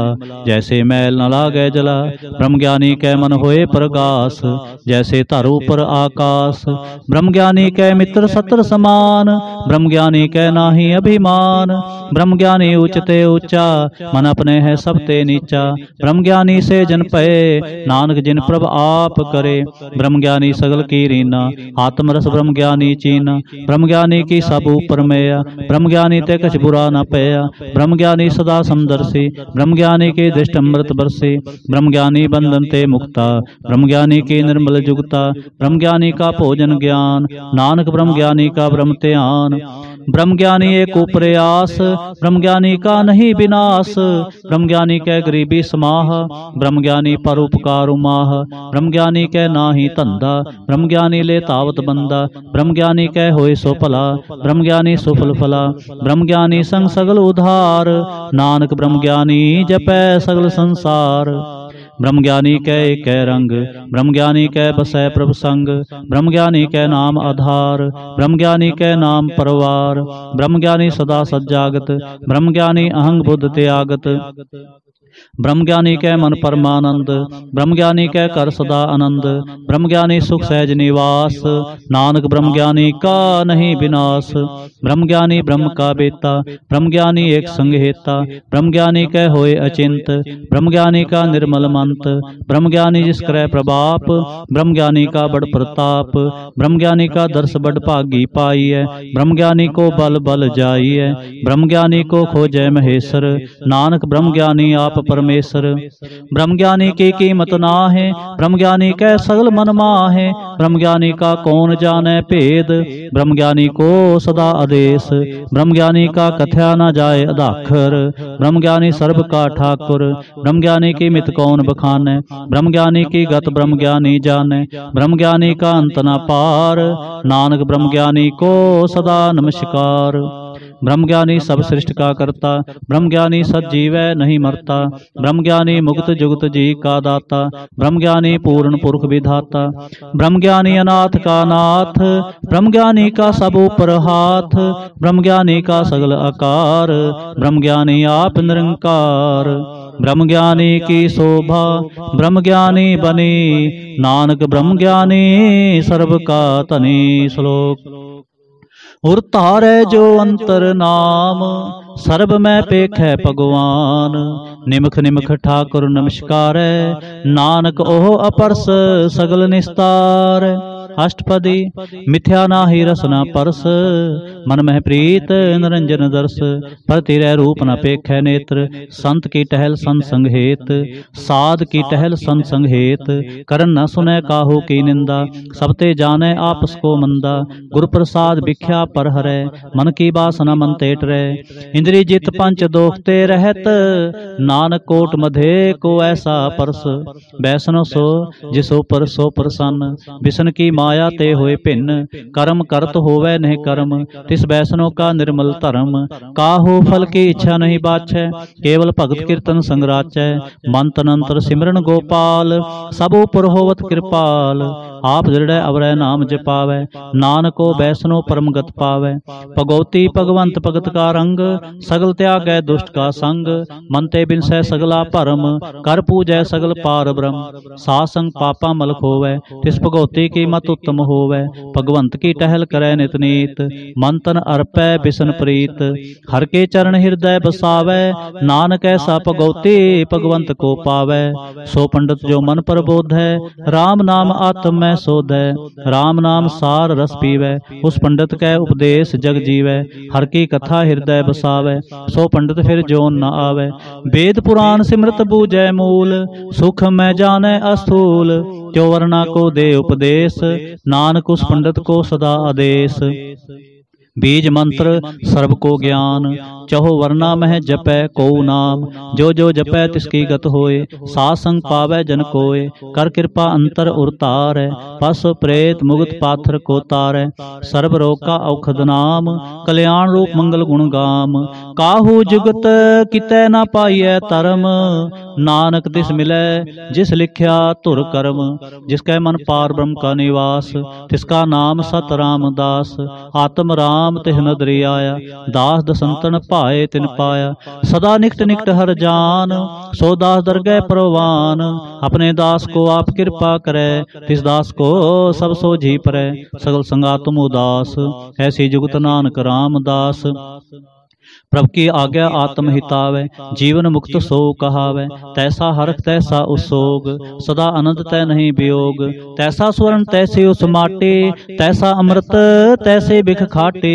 A: जैसे मैल न लागै जला। ब्रह्म ज्ञानी कै मन होए प्रगास, जैसे धरु पर आकाश। ब्रह्म ज्ञानी कै मित्र सत्र समान, ब्रह्म ज्ञानी कै नाहि अभिमान। ब्रह्म ज्ञानी उच्चते ऊंचा, मन अपने है सबते नीचा। ब्रह्म ज्ञानी से जन पए, नानक जिन प्रभ आप करे। ब्रह्म ज्ञानी सगल की रीना, आत्मरस ब्रह्म ज्ञानी चीना। ब्रह्म ज्ञानी की सब ऊपर मैया, ब्रह्म ज्ञानी ते कछ बुरा न पया। ब्रह्म ज्ञानी सदा समदर्शी, ब्रह्म ज्ञानी के दृष्ट अमृत बरसे। ब्रह्म ज्ञानी बंधन ते मुक्ता, ब्रह्म ज्ञानी की निर्मल जुगता। ब्रह्म ज्ञानी का भोजन ज्ञान, नानक ब्रह्म ज्ञानी का ब्रह्म ध्यान। ब्रह्म ज्ञानी एक ऊपरे आस, ब्रह्म ज्ञानी का नहीं विनाश। ब्रह्म ज्ञानी कै गरीबी समाह, ब्रह्म ज्ञानी परोपकार उमाह। ब्रह्म ज्ञानी कै नाहि धंधा, ब्रह्म ज्ञानी ले तावत बंदा। ब्रह्म ज्ञानी कै होए सो भला, ब्रह्म ज्ञानी सुफल फला। ब्रह्म ज्ञानी संग सगल उधार, नानक ब्रह्म ज्ञानी जपै सगल संसार। ब्रह्म ज्ञानी कै एक रंग, ब्रह्म ज्ञानी कै बसै प्रभ संग। ब्रह्म ज्ञानी कै नाम आधार, ब्रह्म ज्ञानी कै नाम परवार। ब्रह्म ज्ञानी सदा सज्जागत, ब्रह्म ज्ञानी अहंग बुद्ध त्यागत। ब्रह्म ज्ञानी कै मन परमानंद, ब्रह्म ज्ञानी कै कर सदा आनंद। ब्रह्म ज्ञानी सुख सहज निवास, नानक ब्रह्म ज्ञानी का नहीं विनाश। ब्रह्म ज्ञानी ब्रह्म का बेता, ब्रह्म ज्ञानी एक संग हेता। ब्रह्म ज्ञानी कै होए अचिंत, ब्रह्म ज्ञानी का निर्मल मंत। ब्रह्म ज्ञानी जिस करे प्रभाप, ब्रह्म ज्ञानी का बड़ प्रताप। ब्रह्म ज्ञानी का दर्श बड़ भागी पाई है, ब्रह्म ज्ञानी को बल बल जाई है। ब्रह्म ज्ञानी को खोजै महेश्वर, नानक ब्रह्म ज्ञानी आप परमेश्वर। ब्रह्म ज्ञानी की कीमत ना है, ब्रह्म ज्ञानी कै सगल मन माहे। ब्रह्म ज्ञानी का कौन जाने भेद, ब्रह्म ज्ञानी को सदा आदेश। ब्रह्म ज्ञानी का कथया न जाए अदाखर, ब्रह्म ज्ञानी सर्व का ठाकुर। ब्रह्म ज्ञानी की मित कौन बखाने, ब्रह्म ज्ञानी की गत ब्रह्म ज्ञानी जाने। ब्रह्म ज्ञानी का अंत न पार, नानक ब्रह्म ज्ञानी को सदा नमस्कार। ब्रह्म ज्ञानी सब सृष्टि का करता, ब्रह्म ज्ञानी सज्जीवै नहीं मरता। ब्रह्म ज्ञानी मुक्त जुगत जी का दाता, ब्रह्म ज्ञानी पूर्ण पुरख विधाता। ब्रह्म ज्ञानी अनाथ का नाथ, ब्रह्म ज्ञानी का सब ऊपर हाथ। ब्रह्म ज्ञानी का सगल आकार, ब्रह्म ज्ञानी आप निरंकार। ब्रह्म ज्ञानी की शोभा, ब्रह्म ज्ञानी बनी, नानक ब्रह्म ज्ञानी सर्व का धनी। श्लोक उर तारै जो अंतर नाम, सर्ब मैं पेखै भगवान। निमख निमख ठाकुर नमस्कार, नानक ओह अपरस सगल निस्तार। अष्टपदी मिथ्या नाहि रसना परस, मन मह प्रीत निरंजन दर्श। पर तिरै रूप न पेखै नेत्र, संत की टहल संत संग हेत। साध की टहल संत संग हेत, करन न सुनै काहू की निंदा। सब ते जानै आपस को मंदा, गुर प्रसाद भिख्या पर हरै। मन की बासना मन ते टरै, इंद्री जित पंच दोख ते रहत। नानक कोट मधे को ऐसा परस, बैसनो सो जिसो पर सो प्रसन्न। बिसन की माया ते होए भिन्न, कर्म करत होवै नहीं कर्म। तिस बैसनो का निर्मल धर्म, काहू फल की इच्छा नहीं बाछै। केवल भगत कीर्तन संगराचै, मन तन अंतर सिमरन गोपाल। सब उपर होवत कृपाल, आप दृढ़ अवरै नाम जपावै। नानको बैसनो परमगत पावै। भगवती भगवंत भगत का रंग, सगल त्यागै दुष्ट का संग। मन ते बिनसै सगला भरम, कर पूजै सगल पार ब्रह्म। सासंग पापा मल खोवै, तिस भगवती की मत उत्तम होवै। भगवंत की टहल करै नित नीत, मन तन अर्पै बिसन प्रीत। हर के चरण हृदय बसावै, नानक ऐसा भगवती भगवंत को पावै। सो पंडित जो मन पर बोधै, राम नाम आत्म में सोधै। राम नाम सार रस पीवै, उस पंडित कै उपदेश जग जीवै। हर की कथा हृदय बसावै, सो पंडित फिर जोन न आवै। वेद पुराण सिमरत बूझै मूल, सुख में जाने अस्थूल। जो वर्णा को दे उपदेश, नानक उस पंडित को सदा आदेश। बीज मंत्र सर्व को ज्ञान, चहो वर्णा मह जपै को नाम, जो जो जपै तिसकी गत होए, साथ संग पावै जन कोय, कर कृपा अंतर उरतारै, पशु प्रेत मुगत पाथर को तारै, सर्व रोग का औखद नाम, कल्याण रूप मंगल गुण गाम, काहू जुगत कितै न पाइयै धर्म, नानक तिस मिलै जिस लिख्या धुर कर्म, जिसकै मन पार ब्रह्म का निवास, तिसका नाम सत रामदास, आत्म राम तिह नदरी आया, दास दसंतन भाए तिन पाया, सदा निकट निकट हर जान, सो दास दरगह परवान, अपने दास को आप कृपा करे, तिस दास को सब सोझी परै, सगल संगा तुम उदास, ऐसी जुगत नानक रामदास, प्रभु की आज्ञा आत्म हितावै, जीवन मुक्त सो कहावै, तैसा हरख तैसा उसोग, सदा आनंद तै नहीं वियोग, तैसा स्वर्ण तैसे उस माटे, तैसा अमृत तैसे बिख खाटे,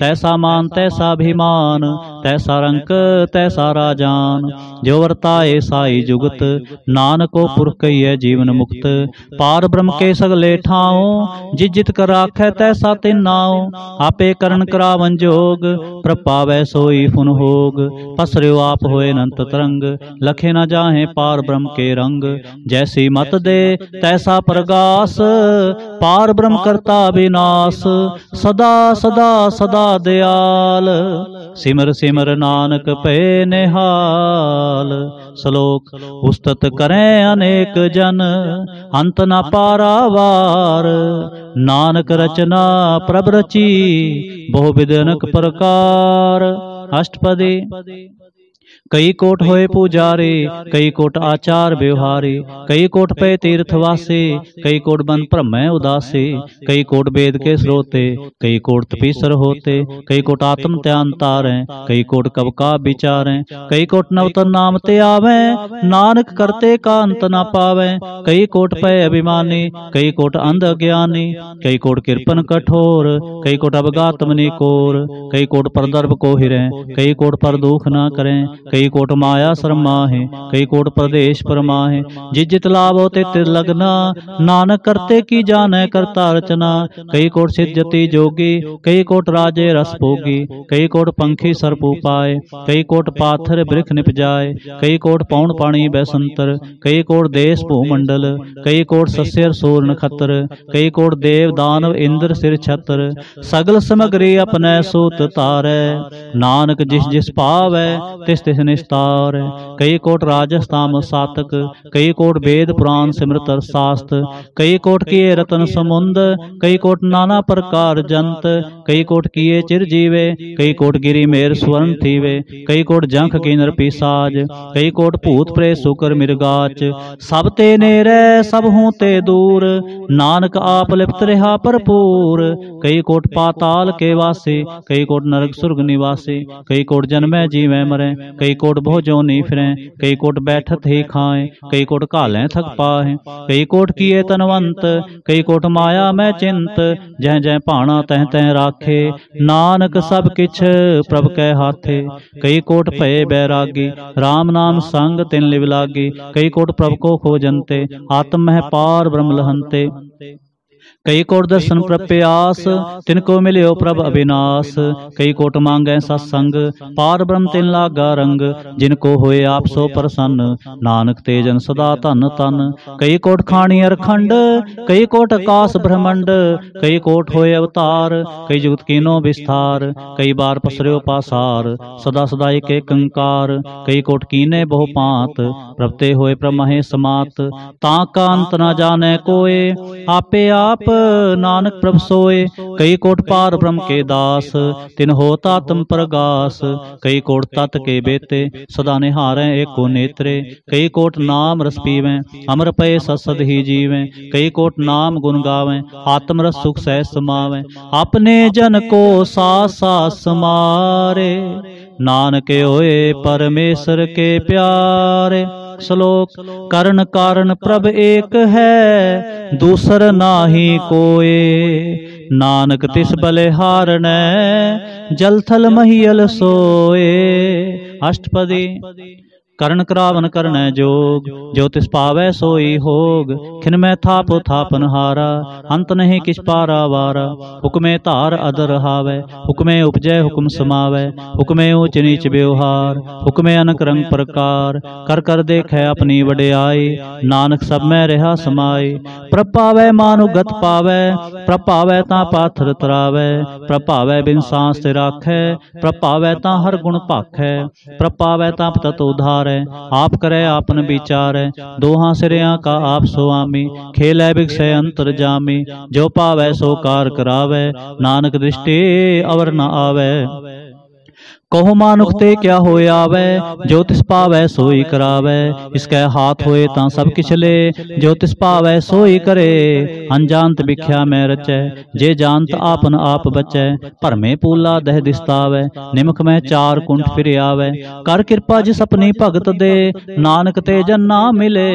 A: तैसा मान तैसा अभिमान, तैसा रंक तैसा राजान, जो वर्ताए साई जुगत, नानको पुरख कहिए जीवन मुक्त, पार ब्रह्म के सगले ठाओ, जित जित कर राखै तैसा तिन नाओ, आपे करण करावन जोग, प्रपावै सोई फुन होग, पसर्यो आप होए अनंत तरंग, लखे न जाहे पार ब्रह्म के रंग, जैसी मत दे तैसा प्रगास, पार ब्रह्म करता विनाश, सदा सदा सदा दयाल, सिमर सिमर नानक पे निहाल, श्लोक उस्तत करें अनेक जन, अंत न पारावार, नानक रचना प्रभ रची, बहुविध अनेक प्रकार, अष्टपदी। कई कोट होए पुजारी, कई कोट आचार व्यवहारी, कई कोट पे तीर्थवासी, कई कोट बन ब्रह्म उदासी, कई कोट वेद के स्रोते, कई कोट तपीसर होते, कई कोट आत्म त्यान तारें, कई कोट कब का विचारें, कई कोट नवतन नाम ते आवे, नानक करते का अंत न पावे, कई कोट पे अभिमानी, कई कोट अंध अज्ञानी, कई कोट कृपन कठोर, कई कोट अवगात मनि कोर, कई कोट पर दर्भ को हिरें, कई कोट पर दुख न करें, कई कोट माया शर्माहे, कई कोट प्रदेश परमाहे, जित जित लाभो तित लगना, नानक करते की जाने करता रचना, कई कोट सिद्ध जति जोगी, कई कोट राजे रस भोगी, कई कोट पंखी सर्प उपाय, कई कोट पाथर वृक्ष निप जाए, कई कोट पौन पानी बैसंतर, कई कोट देश भूमंडल, कई कोट सस्यर सूर नखत्र, कई कोट देव दानव इंद्र सिर छत्र, सगल समग्री अपने सूत तारै, नानक जिस जिस पावै तिस तिस निस्तार, कई कोट राजस्थाम सातक, कई कोट वेद पुराण सिमृत शास्त्र, कई कोट किए रतन समुंद, कई कोट नाना प्रकार जंत, कई कोट किए चिर जीवे, कई कोट गिरी मेर स्वर्ण थीवे, कई कोट जंख किन्नर पिसाज, कई कोट भूत प्रेत सुकर मिर्गाच, सब ते नेरे सब हूँ ते दूर, नानक आप लिप्त रहा भरपूर, कई कोट पाताल के वासी, कई कोट नरक सुर्ग निवासी, कई कोट जन्मै जीवै मरै, कई कोट भोजोनी फिरें, कई कोट बैठत ही खाएं, कई कोट घालें थक पाहें, कई कोट किए तनवंत, कई कोट माया में चिंत, जह जह भाणा तह तह राखे, नानक सब किछ प्रभ कै हाथे, कई कोट भये बैरागी, राम नाम संग तिन लिव लागी, कई कोट प्रभ को खोजंते, आत्म मह पार ब्रह्म लहंते, कई कोट दर्शन प्रप्यास, तिनको मिलियो प्रभ अविनाश, कई कोट मांगे सत्संग, पार ब्रह्म तिन लागा रंग, जिनको होए आप सो प्रसन्न, नानक तेजन सदा धन तन, कई कोट खाणी अरखंड, कई कोट आकाश ब्रह्मंड, कई कोट होए अवतार, कई जुगत कीनो विस्तार, कई बार पसर्यो पासार, सदा सदा एक कंकार, कई कोट कीने बहु पात, प्रभते होए प्रमहे समात, ताका अंत न जाने कोय, आपे आप नानक प्रभ सोए, कई कोट पार ब्रह्म के दास, तिन होता तुम प्रगास, कई कोट तत् के बेते, सदा निहारें एको नेत्रे, कई कोट नाम रस पीवें, अमर पय ससद ही जीवें, कई कोट नाम गुण गावें, आत्म रस सुख सह समावें, अपने जन को सास सास समारे, नानक होए परमेश्वर के प्यारे। श्लोक करण कारण प्रभ एक है, दूसर नाहि कोय, नानक तिस बलिहारणै, जल थल महियल सोए। अष्टपदी। करण करावन करनै जोग, जो तिस पावै सोई होग। खिनमै थाप थापन हारा, अंत नहीं किछ पारा वारा। हुक्मे धार अदर हावै, हुक्मे उपजै हुक्म समावै। हुक्मे ऊंच नीच व्यवहार, हुक्मे अनक रंग प्रकार। कर कर देखै अपनी वडियाई, नानक सब में रहा समाई। प्रभ पावै मानु गत पावै, प्रभ पावै तां पाथर तरावै। प्रभ पावै बिन सांस ते राखै, प्रभ पावै तां हर गुण भाखै। प्रभ पावै तां पतत उधारै, आप करै आपन विचारै। दोहां सिरियां का आप सुआमी, खेलै बिगसै अंतर जामी। जो पावै सो कार करावै, नानक दृष्टि अवर न आवै। कहो मानुख ते क्या होए आवै, जो तिस पावै सोई करावै। इसकै हाथ होए तां सब किछ ले, जो तिस पावै सोई करे। अनजानत बिख्या मैं रचै, जे जानत आपन आप बचै। भरमे पूला दह दिसतावै, निमख में चार कुंठ फिर आवै। कर कृपा जिस अपनी भगत दे, नानक ते जन ना मिले।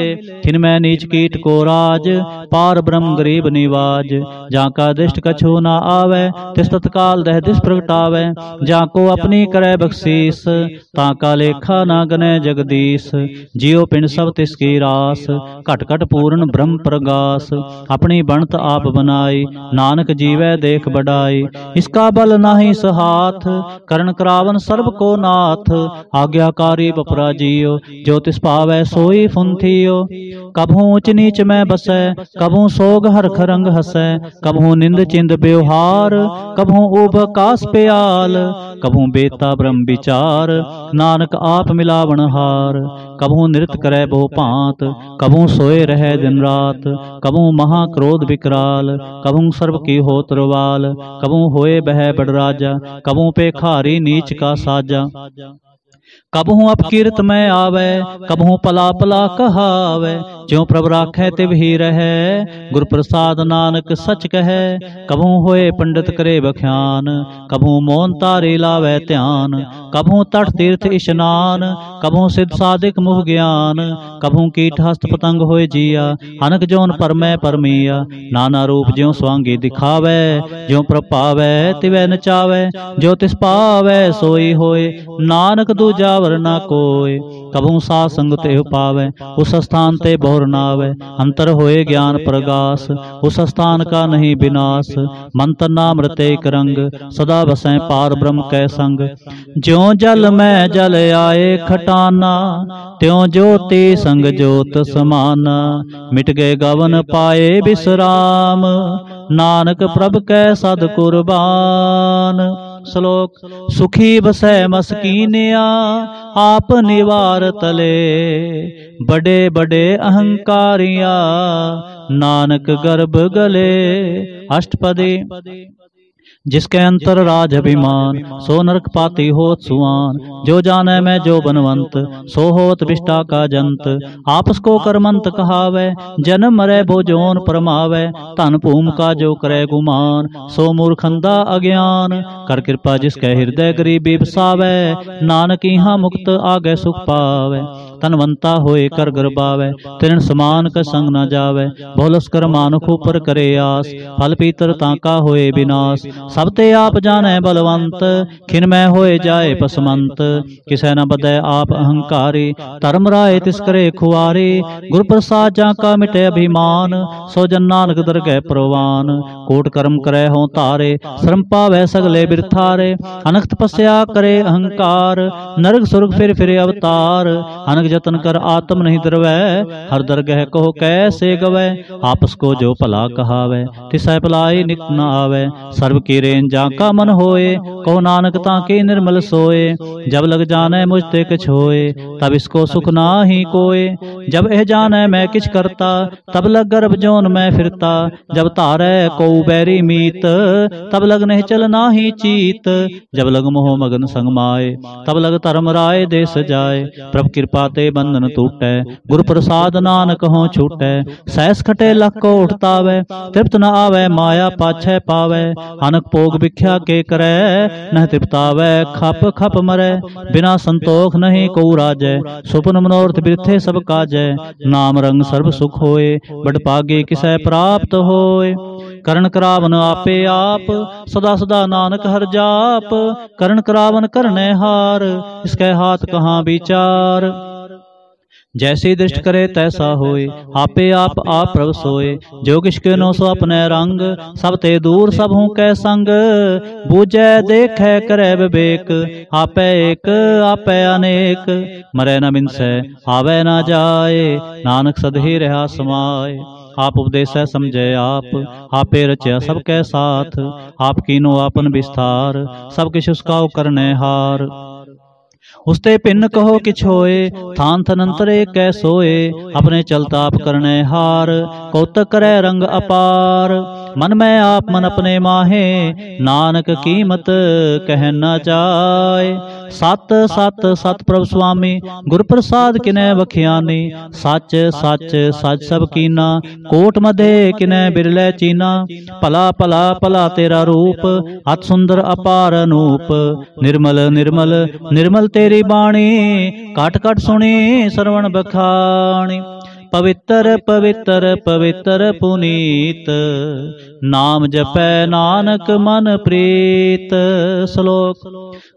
A: खिन मैं नीच कीट को राज, पार ब्रह्म गरीब निवाज। जाका दृष्ट कछु ना आवै, तिस तत्काल दह दिस प्रगटावै। जाको अपनी करे बख्शीस, ताका लेखा ना गने जगदीश। जियो पिंड सब तिसकी रास, घट घट पूर्ण ब्रह्म प्रगास। अपनी बनत आप बनाई, नानक जीवै देख बढ़ाई। इसका बल नाही सहाथ, करण करावन सर्व को नाथ। आज्ञाकारी बपरा जियो, जो तिस पावै सोई फुंथियो। कभू ऊंच नीच में बसै, कभू सोग हरख रंग हसै। कभू निंद चिंद व्यवहार, कभू उब कास प्याल। कभू बेता ब्रह्म विचार, नानक आप मिलावन हार। कभू नृत्य करे बहु भांत, कभू सोए रहे दिन रात। कभू महाक्रोध विकराल, कभू सर्व की होत रवाल। कभू होए बह बड़ राजा, कभू पेखारी नीच का साजा। कबहू अपकीर्त में आवे, कबहू पला पला कहावे। ज्यों प्रभ राखै तिव ही रहै, गुर प्रसाद नानक सच कहै। कबहू होए पंडित करे बख्यान, कबहू मौन तारी लावे ध्यान। कबहू तट तीर्थ इशनान, कबहू सिद्ध साधिक मुह ज्ञान। कबहू कीट हस्त पतंग होए जिया, अनक जोन परमै परमिया। नाना रूप ज्यों स्वांगी दिखावे, ज्यों प्रभ पावै तिवै नचावे। जो तिस पावै सोई होए, नानक दूजा वर ना कोय। कबहू साध संग तेह पावै, उस स्थान ते बहुर नावै। अंतर होए ज्ञान प्रगास, उस स्थान का नहीं विनाश। मंत्र नाम रते एक रंग, सदा बसै पार ब्रह्म कै संग। ज्यों जल में जल आए खटाना, त्यों ज्योति संग ज्योत समाना। मिट गए गवन पाए विश्राम, नानक प्रभ कै सद कुर्बान। श्लोक सुखी बसै मस्कीनिया, आप निवार तले। बड़े बड़े अहंकारिया, नानक गर्भ गले। अष्टपदी जिसके अंतर राज अभिमान, सो नरक पाती होत सुआन। जो जाने मैं जो बनवंत, सो होत विष्टा का जंत। आपस को करमंत कहावे, जन्म मरे भो जोन परमावे। धन भूम का जो करे गुमान, सो मूर्खंदा अज्ञान। कर कृपा जिसके हृदय गरीबी बसावे, नानक इहाँ मुक्त आगे सुख पावे। तनवंता होए कर गरबावे, तिरण समान का संग न जावे। बहुलस कर मानुख ऊपर करे आस, फल पीतर ताका होए विनाश। सब ते आप जाने बलवंत, खिन में होए जाए पसमंत। किसे न बदे आप अहंकारी, धर्म राय तिस करे खुआरी। गुर प्रसाद जाका मिटे अभिमान, सो जन नानक दरगह प्रवान। कोट कर्म करे हों तारे, श्रम पावे सगले बिरथारे। अनक तपस्या करे अहंकार, नरक सुर्ग फिर अवतार। अनक जतन कर आत्म नहीं दरवै, हर दरगह कहो कैसे गवै। आपस को जो भला कहावे, तिसै भलाई नित न आवे। सर्व की रेन जाका मन होए, कहो नानक ताके निर्मल सोए। जब लग जाने मुझ ते किछ होए, तब इसको सुख ना ही कोय। जब एह जाने मैं किछ करता, तब लग गर्भ जोन में फिरता। जब तारे को बैरी मीत, तब लग नहीं चल ना ही चीत। जब लग मोह मगन संग माए, तब लग धर्म राय देश जाए। प्रभ कृपा ते बंधन टूटै, गुर प्रसाद नानक हों छूटै। सहस खटे लख को उठतावे, तृप्त न आवे माया पाछै पावे। अनक भोग भिख्या के करे, नह तृप्तावै खप खप मरै। बिना संतोख नहीं को राजै, सुपन मनोरथ बिरथे सब काजै। नाम रंग सर्व सुख होए, बड़ पागे किसै प्राप्त होए। करण करावन आपे आप, सदा सदा नानक हर जाप। करण करावन करने हार, इसके हाथ कहाँ विचार। जैसी दृष्ट करे तैसा होए, आपे आप प्रभ सोए। जो किश नो सो अपने रंग, सब ते दूर सब हूँ कै संग। बूझै देखै करे विवेक, आपे एक आपे अनेक। मरै न बिनसै आवे न जाए, नानक सदहि रहा समाए। आप उपदेश समझे आपे रचया सबकै साथ। आप कीनो आपन विस्तार, सब किछ उसका करने हार। उसते भिन्न कहो किछ होए, थान थनंतरे कै सोए। अपने चलता आप करने हार, कौतक करे रंग अपार। मन में आप मन अपने माहे, नानक कीमत कह न जाए। सत सत सत प्रभु स्वामी, गुर प्रसाद किनै बखियानी। सच सच सच सब कीना, कोट मधे किनै बिरलै चीना। भला भला भला तेरा रूप, अत सुंदर अपार अनूप। निर्मल निर्मल निर्मल तेरी बाणी, काट काट सुनी श्रवण बखानी। पवित्र पवित्र पवित्र पुनीत, नाम जपै नानक मन प्रीत। श्लोक।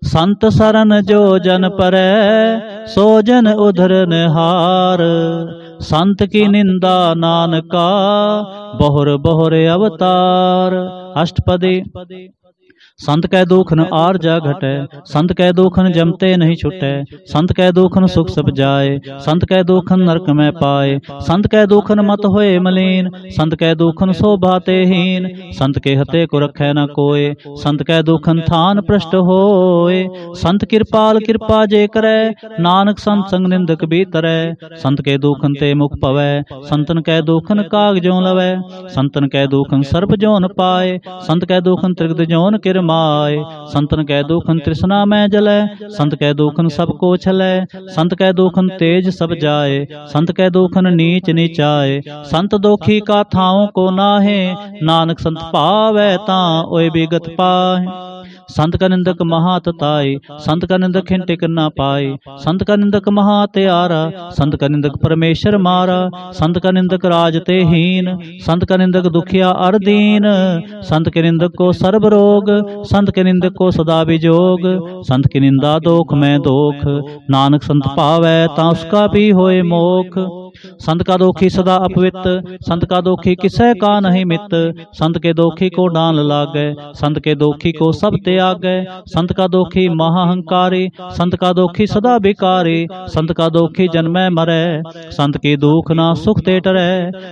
A: संत सरन जो जन परै, सो जन उधरन हार। संत की निंदा नानका, बहुर बहुर अवतार। अष्टपदी। संत कै दुखन आरजा घटै, संत कै दुखन जमते नहीं छुटै। संत कै दुखन सुख सब जाए, संत कै दुखन नरक में पाए। संत कै दुखन मत होए मलीन, संत कै दुखन शोभा ते हीन। संत के हते को रखै न कोय, संत कै दुखन थान पृष्ठ होए। संत कृपाल कृपा जे करै, नानक संत संग निंदक भी तरै। संत के दुखन ते मुख पवै, संतन कै दुखन काग ज्यों लवै। संतन कै दुखन सर्प जोन पाए, संत कै दुखन त्रिगद जोन किर माय। संतन कै दुखन तृष्णा में जलै, संत कै दुखन सबको छलै। संत कै दुखन तेज सब जाए, संत कै दुखन नीच नीचाए। संत दोखी का थाओं को नाहे, नानक संत पावै तां ओए बिगत पाहे। संत का निंदक महातताई, संत का निंदक हिन टिक न पाए। संत का निंदक महात्यारा, संत का निंदक परमेश्वर मारा। संत का निंदक राज ते हीन, संत का निंदक दुखिया अर दीन। संत के निंदक को सर्ब रोग, संत के निंदक को सदा विजोग। संत की निंदा दोख में दोख, नानक संत पावै तां उसका भी होए मोख। संत का दोखी सदा अपवित, संत का दोखी किसै का नहीं मित। संत के दोखी को डाल लागै, संत के दोखी को सब त्यागै। संत का दोखी महाहंकारी, संत का दोखी सदा विकारी। संत का दोखी जन्मै मरै, संत के दुख ना सुख ते टरै।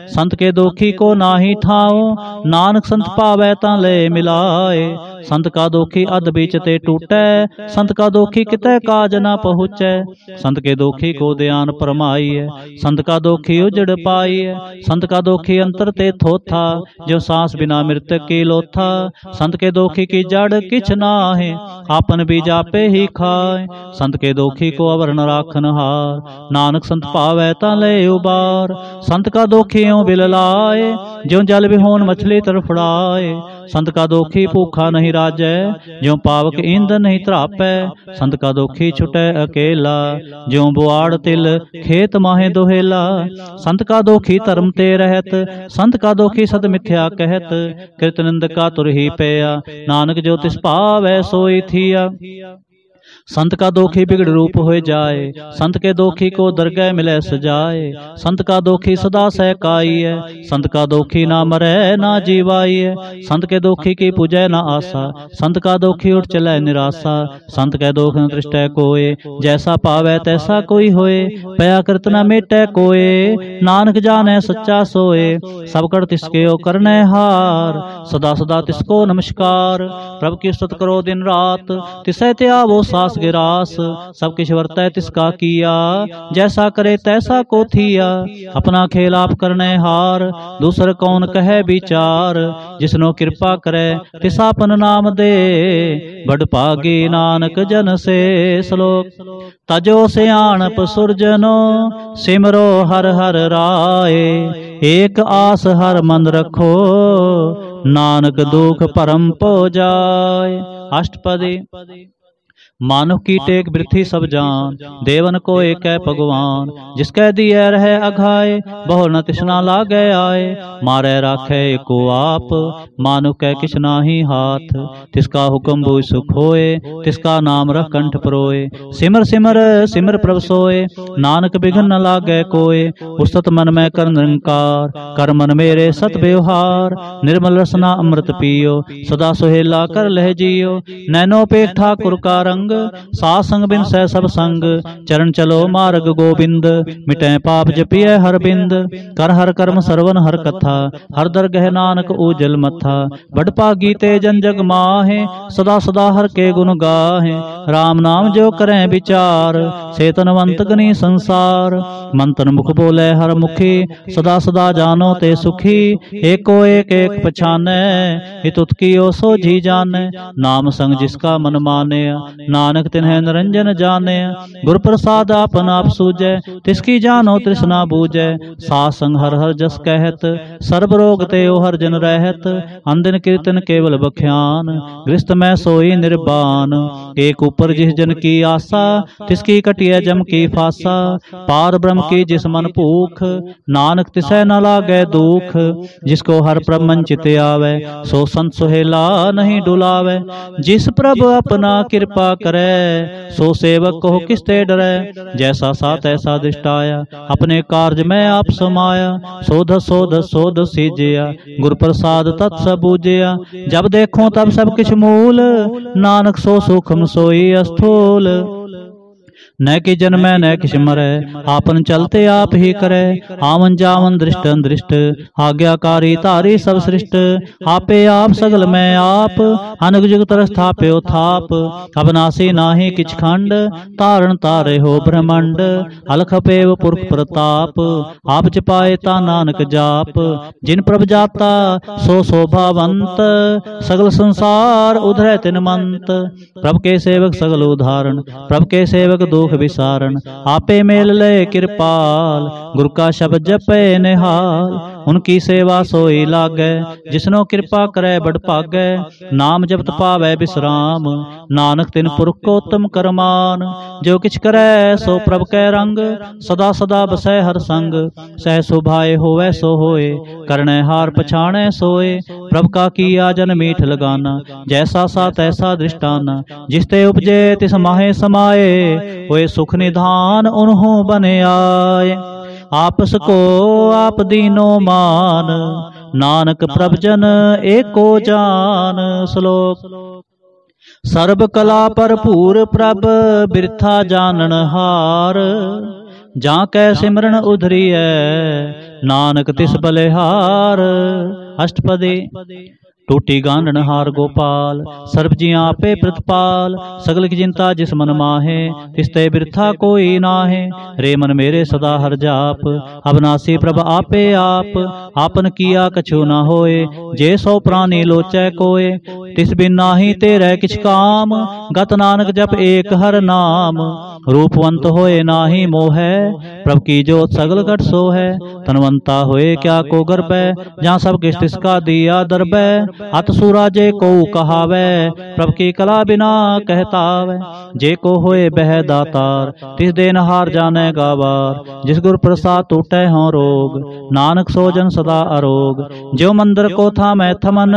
A: संत के दोखी को नाही ठाओ, नानक संत पावै तां ले मिलाए। संत का दोखी अध बीच ते टूटै, संत का दोखी कितै काज न पहुँचै। संत के दोखी को ध्यान परमाई है, संत का दोखी उजड़ पाई है। संत का दोखी अंतर ते थोथा, जो सांस बिना मृत्यु की लोथा। संत के दोखी की जड़ किछ नाहे, आपन बीज आपे ही खाए। संत के दोखी को अवर न राखन हार, नानक संत पावै तां ले उबार। संत का दोखी यूं बिल लाए, ज्यों जल विहोन मछली तड़फड़ाए। संत का दोखी भूखा नहीं राजै, ज्यों पावक ईंधन नहीं त्रापै। संत का दोखी छुटै अकेला, ज्यों बुआड़ तिल खेत माहे दोहेला। संत का दोखी धर्म ते रहत, संत का दोखी सद मिथ्या कहत। कृत निंदका तुर ही पेया, नानक जो तिस पावै सोई थिया। संत का दोखी बिगड़ रूप हो जाए, संत के दोखी को दरगह मिले सजाए। संत का दोखी सदा सहकाई है, संत का दोखी ना मरे ना जीवाई है। संत के दोखी की पूजै ना आसा, संत का दोखी उठ चले निराशा। संत के दोख न दृष्टै कोय, जैसा पावै तैसा कोई होए। पया कृत न मेटै कोय, नानक जाने सच्चा सोए। सब कर तिसके ओ करने हार, सदा सदा तिसको नमस्कार। प्रभु की स्तुति करो दिन रात, तिसै त्या वो सास गिरास। सब किछ वर्तै तिसका किया, जैसा करे तैसा को थिया। अपना खेल आप करने हार, दूसर कौन कहे विचार। जिसनो कृपा करे तिस आपन नाम दे, बड़ भागी नानक जन से। श्लोक। तजो सियाणप सुरजनो, सिमरो हर हर राय। एक आस हर मन रखो, नानक दुख परम पो जाय। अष्टपदी। मानुख की टेक वृथी सब जान, देवन को एक है भगवान। जिसकै दिए रहे अघाए, बहु न तिसना लागे आए। मारे राखे एको आप, मानुख कै किछ नाही हाथ। तिसका हुक्म बुझ सुख होए, तिसका नाम रख कंठ परोए। सिमर सिमर सिमर प्रभ सोए, नानक बिघन न लागे कोय। उस्तत मन में कर निरंकार, कर मन मेरे सत व्यवहार। निर्मल रसना अमृत पियो, सदा सुहेला कर लह जियो। नैनो पेख ठाकुर का रंग, साध संग बिन सह सब संग। चरण चलो मार्ग गोविंद, मिटै पाप जपिय हर बिंद। कर हर कर्म सरवन हर कथा, हर दरगह नानक उजल मथा। बड़ पागी ते जन जग माहे, सदा सदा हर के गुण गाहे। राम नाम जो करें विचार, से तनवंत गनी संसार। मंत्र मुख बोले हर मुखी, सदा सदा जानो ते सुखी। एको एक एक पछानै, हित उत्कियो सो जी जानै। नाम संग जिसका मन माने, नानक तिन्ह निरंजन जाने। गुर प्रसाद आपन आप सूझै, तिसकी जानो तृष्णा बूझै। साध संग हर हर जस कहत, सर्ब रोग ते ओ हर जन रहत। अंदिन कीर्तन केवल बख्यान, गृहस्थ में सोई निर्बान। एक ऊपर जिस जन की आशा, तिसकी कटिय जम की फासा। पार ब्रह्म की जिस मन भूख, नानक तिसै न लागे दुख। जिसको हर प्रभु चित आवे, सो संत सुहेला नहीं डुलावे। जिस प्रभु अपना कृपा करे, सो सेवक को किसते डरे। जैसा सा तैसा दृष्टाया, अपने कार्य में आप समाया। सोध सोध सोध सीजिया, गुर प्रसाद तत् सब बूझिया। जब देखो तब सब किछ मूल, नानक सो सुखम सोई अस्थूल। न कि जन्मै न किछ मरै, आपन चलते आप ही करे। आवन जावन दृष्ट दृष्ट, आज्ञाकारी तारी सब सृष्ट। आपे आप सगल में आप, अनग जुग तर स्थाप्यो थाप। अबनासी नाही किछ खंड, तारण तारे हो ब्रह्मंड। अलख पेव पुरख प्रताप, आप जपाए ता नानक जाप। जिन प्रभ जाता सो शोभावंत, सगल संसार उधरै तिन मंत। प्रभ के सेवक सगल उदाहरण, प्रभ के सेवक दुख विसारण। आपे मेल ले कृपाल, गुरु का शब्द जपे निहाल। उनकी सेवा सोई लागे, जिसनो कृपा करे बड़ भागे। नाम जपत पावे विश्राम, नानक तिन पुरख को उत्तम करमान। जो किछ करे सो प्रभ कै रंग, सदा सदा बसै हर संग। सह सुभाए होवे सो होए, करने हार पछाणे सोए। प्रभ का किया जन मीठ लगाना, जैसा सा तैसा दृष्टाना। जिसते उपजे तिस माहे समाए, होए सुख निधान उन्हों बने आए। आपस को आप दीनो मान, नानक प्रभ जन एको जान। श्लोक। सर्ब कला भरपूर प्रभ, बिरथा जानन हार। जाकै सिमरन उधरिय, नानक तिस बलिहार। अष्टपदी। टूटी गांडन हार गोपाल, सर्ब जियां आपे प्रतिपाल। सगल की चिंता जिस मन माहे, तिसते बिरथा कोई नाहे। रे मन मेरे सदा हर जाप, अबनासी प्रभ आपे आप। आपन किया कछु न होए, जे सो प्राणी लोचै कोय। तिस बिन नाही तेरे किछ काम, गत नानक जप एक हर नाम। रूपवंत होए नाही मोहै, प्रभ की जोत सगल घट सो है। तनवंता होए क्या को गर्बै, जहाँ सब किछ तिसका दिया दरबै। अत सूराजे को कहावे, प्रभ की कला बिना कहतावे। जे को होए बह दातार, तिस देन हार जाने गावार। जिस गुर प्रसाद टूटे हों रोग, नानक सो जन सदा अरोग। जो मंदिर को था मैं थमन,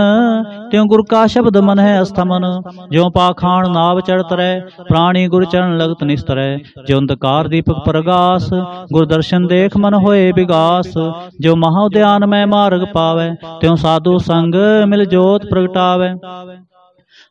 A: त्यों गुर का शब्द मन है अस्थमन। जो पाखाण नाव चढ़त रहे, प्राणी गुर चरण लगत निस्तरै। जो अंधकार दीपक प्रगास, गुर दर्शन देख मन होए विगास। जो महाउद्यान में मार्ग पावे, त्यों साधु संग मिल जोत प्रगटावे।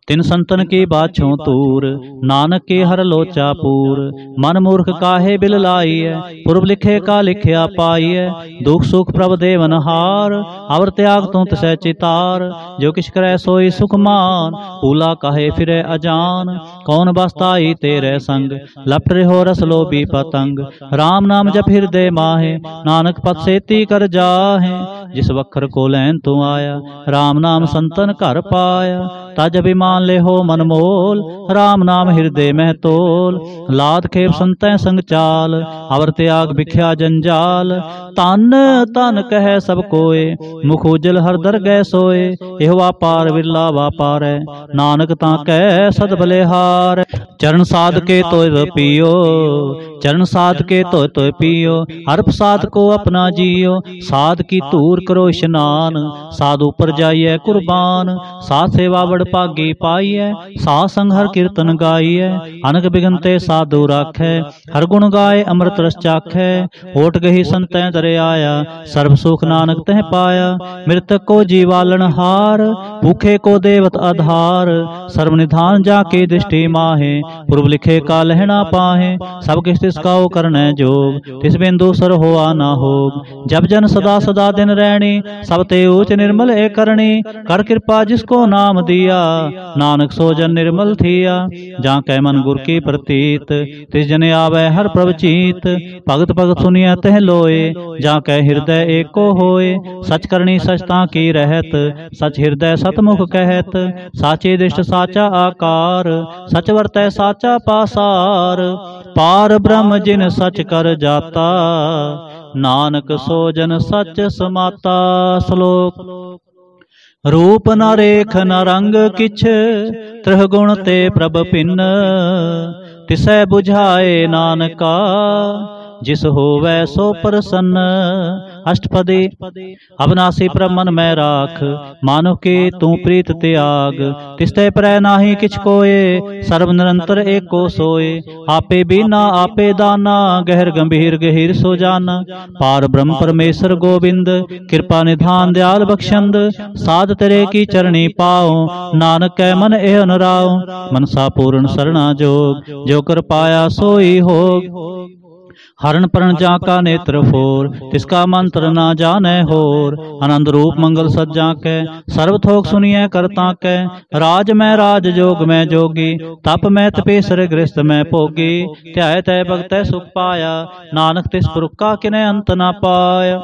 A: तिन संतन की बाछों तूर, नानक के हर लोचा पूर। मन मूर्ख काहे बिल लाइय, पूर्व लिखे का लिखया पाइय। दुख सुख प्रभ देवन हार, अवर त्याग तू तसै चितार। जो किछ करे सोई सुख मान, भूला काहे फिरे अजान। कौन बसताई तेरे संग, लपट रहो रस लोभी पतंग। राम नाम जप हृदय माहे, नानक पद सेती कर जाहे। जिस वखर को लैन तू आया, राम नाम संतन घर पाया। तज अभिमान ले हो मन मोल, राम नाम हृदय में तोल। लाद खेप संतै संग चाल, अवर त्याग बिख्या जंजाल। तन तन कह सब कोय, मुख उजल हर दर गै सोए। एह वापार विरला वापार है, नानक ता कह सद बलिहार। पार। चरण साध के तोय पियो, चरण साध के तोय तोय पियो। हरप साध को अपना जियो, साध की धूर करो स्नान। साध ऊपर जाइए कुर्बान, साध सेवा बड़ भागी पाइए। साध संग हर कीर्तन गाइए, अनक बिगनते साधु राखै। हर गुण गाए अमृत रस चाखै, होठ गही संतै दरे आया। सर्व सुख नानक तह पाया, मृतक को जीवालन हार। भूखे को देवत आधार, सर्व निधान जाके दृष्टि माहे। पूर्व लिखे का लहना पाहे, सब किस तिसका करने जोग। तिस बिंदु सर होआ ना होग, जब जन सदा सदा दिन रहनी। सब ते ऊच निर्मल ए करनी, कर कृपा जिसको नाम दिया। नानक सो जन निर्मल थिया, जहाँ कै मन गुर की प्रतीत। तिस जने आवे हर प्रभचीत, भगत भगत सुनिया तह लोए। जहाँ कै हृदय एक को होए, सच करनी सचता की रहत। सच हृदय सतमुख कहत, साचे दृष्ट साचा आकार। सच वर्तै साचा पासार, पार ब्रह्म जिन सच कर जाता। नानक सो जन सच समाता। श्लोक। रूप न रेख न रंग किछ, त्रिह गुण ते प्रभ भिन्न। तिसै बुझाए नानका, जिस होवै सो प्रसन्न। अष्टपदी। अविनाशी प्रभ मन में राख, मानो के तू प्रीत त्याग। तिसते परै नाही किछ कोय, सर्व निरंतर एको सोए। आपे बीना आपे दाना, गहर गंभीर गहीर सो जाना। पार ब्रह्म परमेश्वर गोविंद, कृपा निधान दयाल बख्शंद। साध तेरे की चरणी पाओ, नानक कै मन एह अनुराओ। मनसा पूर्ण सरना जोग, जो कर पाया सोई होग। हरण परण जाका नेत्र फोर, तिसका मंत्र ना जाने होर। आनंद रूप मंगल सज्जा कै, सर्व थोक सुनिए करता कै। राज में राज जोग में जोगी, तप में तपेसर गृहस्थ में भोगी। ध्याय तय भगत सुख पाया, नानक तिस पुरख का किने अंत ना पाया।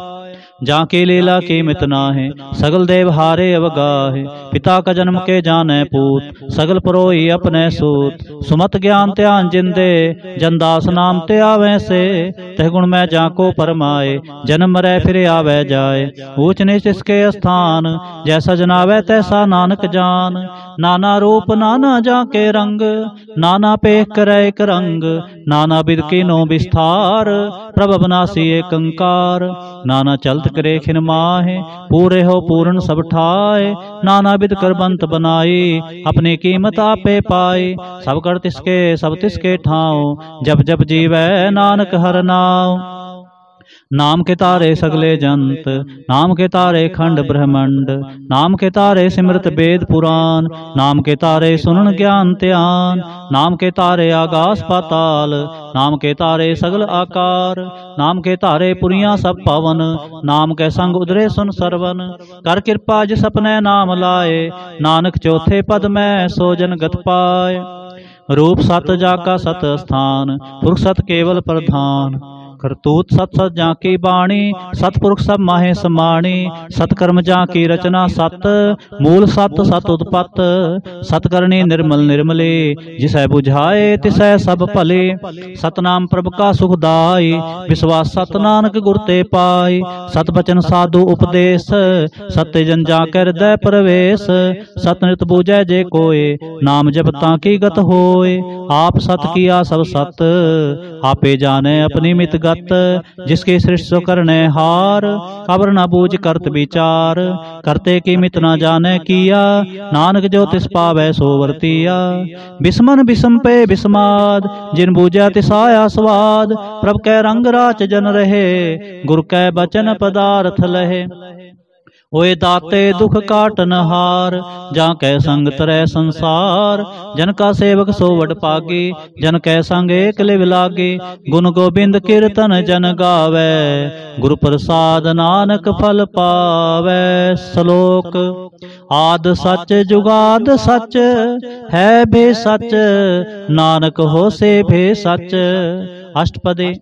A: जाके लीला की मित नाहि, सगल देव हारे अवगाहे। पिता का जन्म के जाने पूत, सगल परोई अपने सूत। सुमत ज्ञान ध्यान जिंदे, जनदास नाम ते आवे से। तह गुण में जाको परमाए, जन्म मरै फिर आवे जाए। ऊंच नीच इसके स्थान, जैसा जनावे तैसा नानक जान। नाना रूप नाना जाके रंग, नाना पेख करे एक रंग। नाना विध कीनो विस्तार, प्रभ अविनाशी एक अंकार। नाना चलत करे खिन माहे, पूरे हो पूर्ण सब ठाए। नाना विध कर बंत बनाई, अपनी कीमत आपे पाई। सब कर तिसके सब तिसके ठाओ, जब जब जीवै नानक हर नाम। नाम के तारे सगले जंत, नाम के तारे खंड ब्रह्मंड। नाम के तारे सिमरत वेद पुराण, नाम के तारे सुनन ज्ञान ध्यान। नाम के तारे आकाश पाताल, नाम के तारे सगल आकार। नाम के तारे पुरियां सब पावन, नाम के संग उदरे सुन सरवन। कर कृपा जिस अपने नाम लाए, नानक चौथे पद में सो जन गत पाए। रूप सत जाका सत स्थान, पुरुष सत केवल प्रधान। करतूत सत सत जाकी बाणी, सतपुरुष सब माहे समाणी। सतकर्म जाकी रचना सत, मूल सत सत उत्पत। सतकरणी निर्मल निर्मले, जिसै बुझाए तिसै सब भले। सतनाम प्रभ का सुखदाई, विश्वास सत नानक गुर ते पाई। सत बचन साधु उपदेश, सत्य जन जाकर हृदय प्रवेश। सत नित बूझै जे कोय, नाम जपता की गत होय। आप सत किया सब सत, आपे जाने अपनी मित गत। जिसके सृष्टि सो करने हार, खबर न बूझ करत विचार। करते की मित न जाने किया, नानक जो तिस पावै सो वर्तिया। बिस्मन बिस्म पे बिस्माद, जिन बूझा तिस आया स्वाद। प्रभ कै रंग राच जन रहे, गुर कै बचन पदार्थ लहे। ओए दाते दुख काटन हार, जा कै संग तरह संसार। जन का सेवक सो वड पागी, जन कै संग एक लिव लागे। गुण गोबिंद कीर्तन जन गावे, गुरु प्रसाद नानक फल पावे। श्लोक। आद सच जुगाद सच, है भे सच। नानक हो से भे सच। अष्टपदी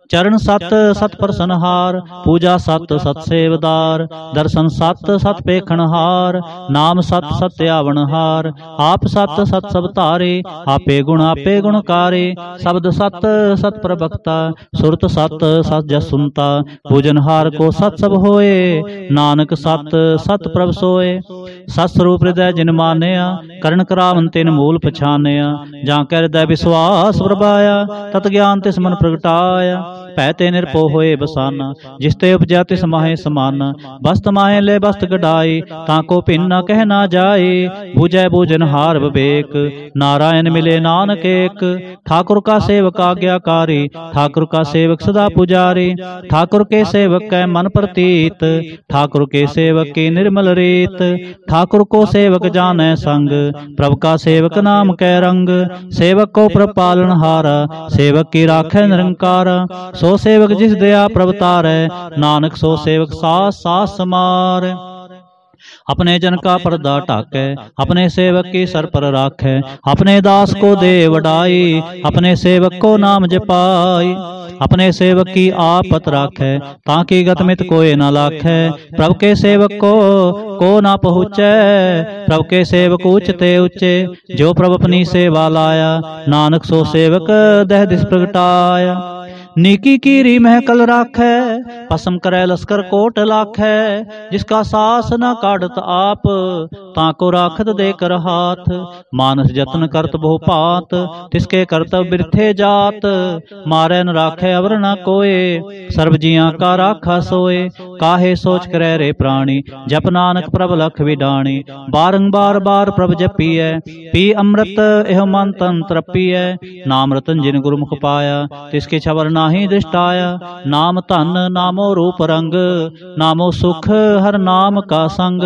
A: चरण सत सत प्रसन्नहार, पूजा सत सत सेवदार, दर्शन सत सत पेखणहार, नाम सत सत्यावनहार, आप सत सत सब तारे, आपे गुणकारे, शब्द सत सत प्रवक्ता, सुरत सत सत जस सुनता, पूजनहार को सत सब होए, नानक सत सत प्रभ सोए। सत स्वरूप हृदय जिन मानिया, करण करावन तिन मूल पछानिया, जां कै हृदय विश्वास प्रभाया, तत ज्ञान तिस मन प्रगटाया। पैते निरपो होए बसाना, जिसते उपजया तिस माहे समाना, बस्त माहे ले बस्त गडाई, ताको भिन्न न कह ना जाए। बुझै बूझनहार विवेक, नारायण मिले नानक एक। ठाकुर का सेवक आज्ञाकारी, ठाकुर का सेवक सदा पुजारी, ठाकुर के सेवक कै मन प्रतीत, ठाकुर के सेवक की निर्मल रीत। ठाकुर को सेवक जानै संग, प्रभु का सेवक नाम कै रंग। सेवक को प्रभु पालनहारा, सेवक की राखै निरंकारा। सो सेवक जिस दया प्रभु तारै, नानक सो सेवक सास सास समार। अपने जन का पर्दा ढाकै, अपने सेवक की सर पर राखै, अपने दास को दे वडाई, अपने सेवक को नाम जपाई। अपने सेवक की आपत राखै, ताकि गतमित कोई न लाखै। प्रभु के सेवक को ना पहुँचै, प्रभु के सेवक उच्चते ऊंचे। जो प्रभु अपनी सेवा लाया, नानक सो सेवक दह दिस प्रगटाया। नीकी कीरी महकल राखै, पसम करे लश्कर कोट लाखै। जिसका सास न काढ़त आप, ताको राखत देकर हाथ। मानस जतन करत बहु पात, तिसके कर्तव्य बिरथे जात। मारै न राखै अवर न कोय, सर्व जियां का राखा सोए। काहे सोच करे रे प्राणी, जप नानक प्रभ लख विडाणी। बारंबार बार प्रभ जपियै, पी अमृत एह मन तन तृपियै। नाम रतन जिन गुरुमुख पाया, तिसके छवर नाहि दृष्टाया। नाम धन नामो रूप रंग, नामो सुख हर नाम का संग।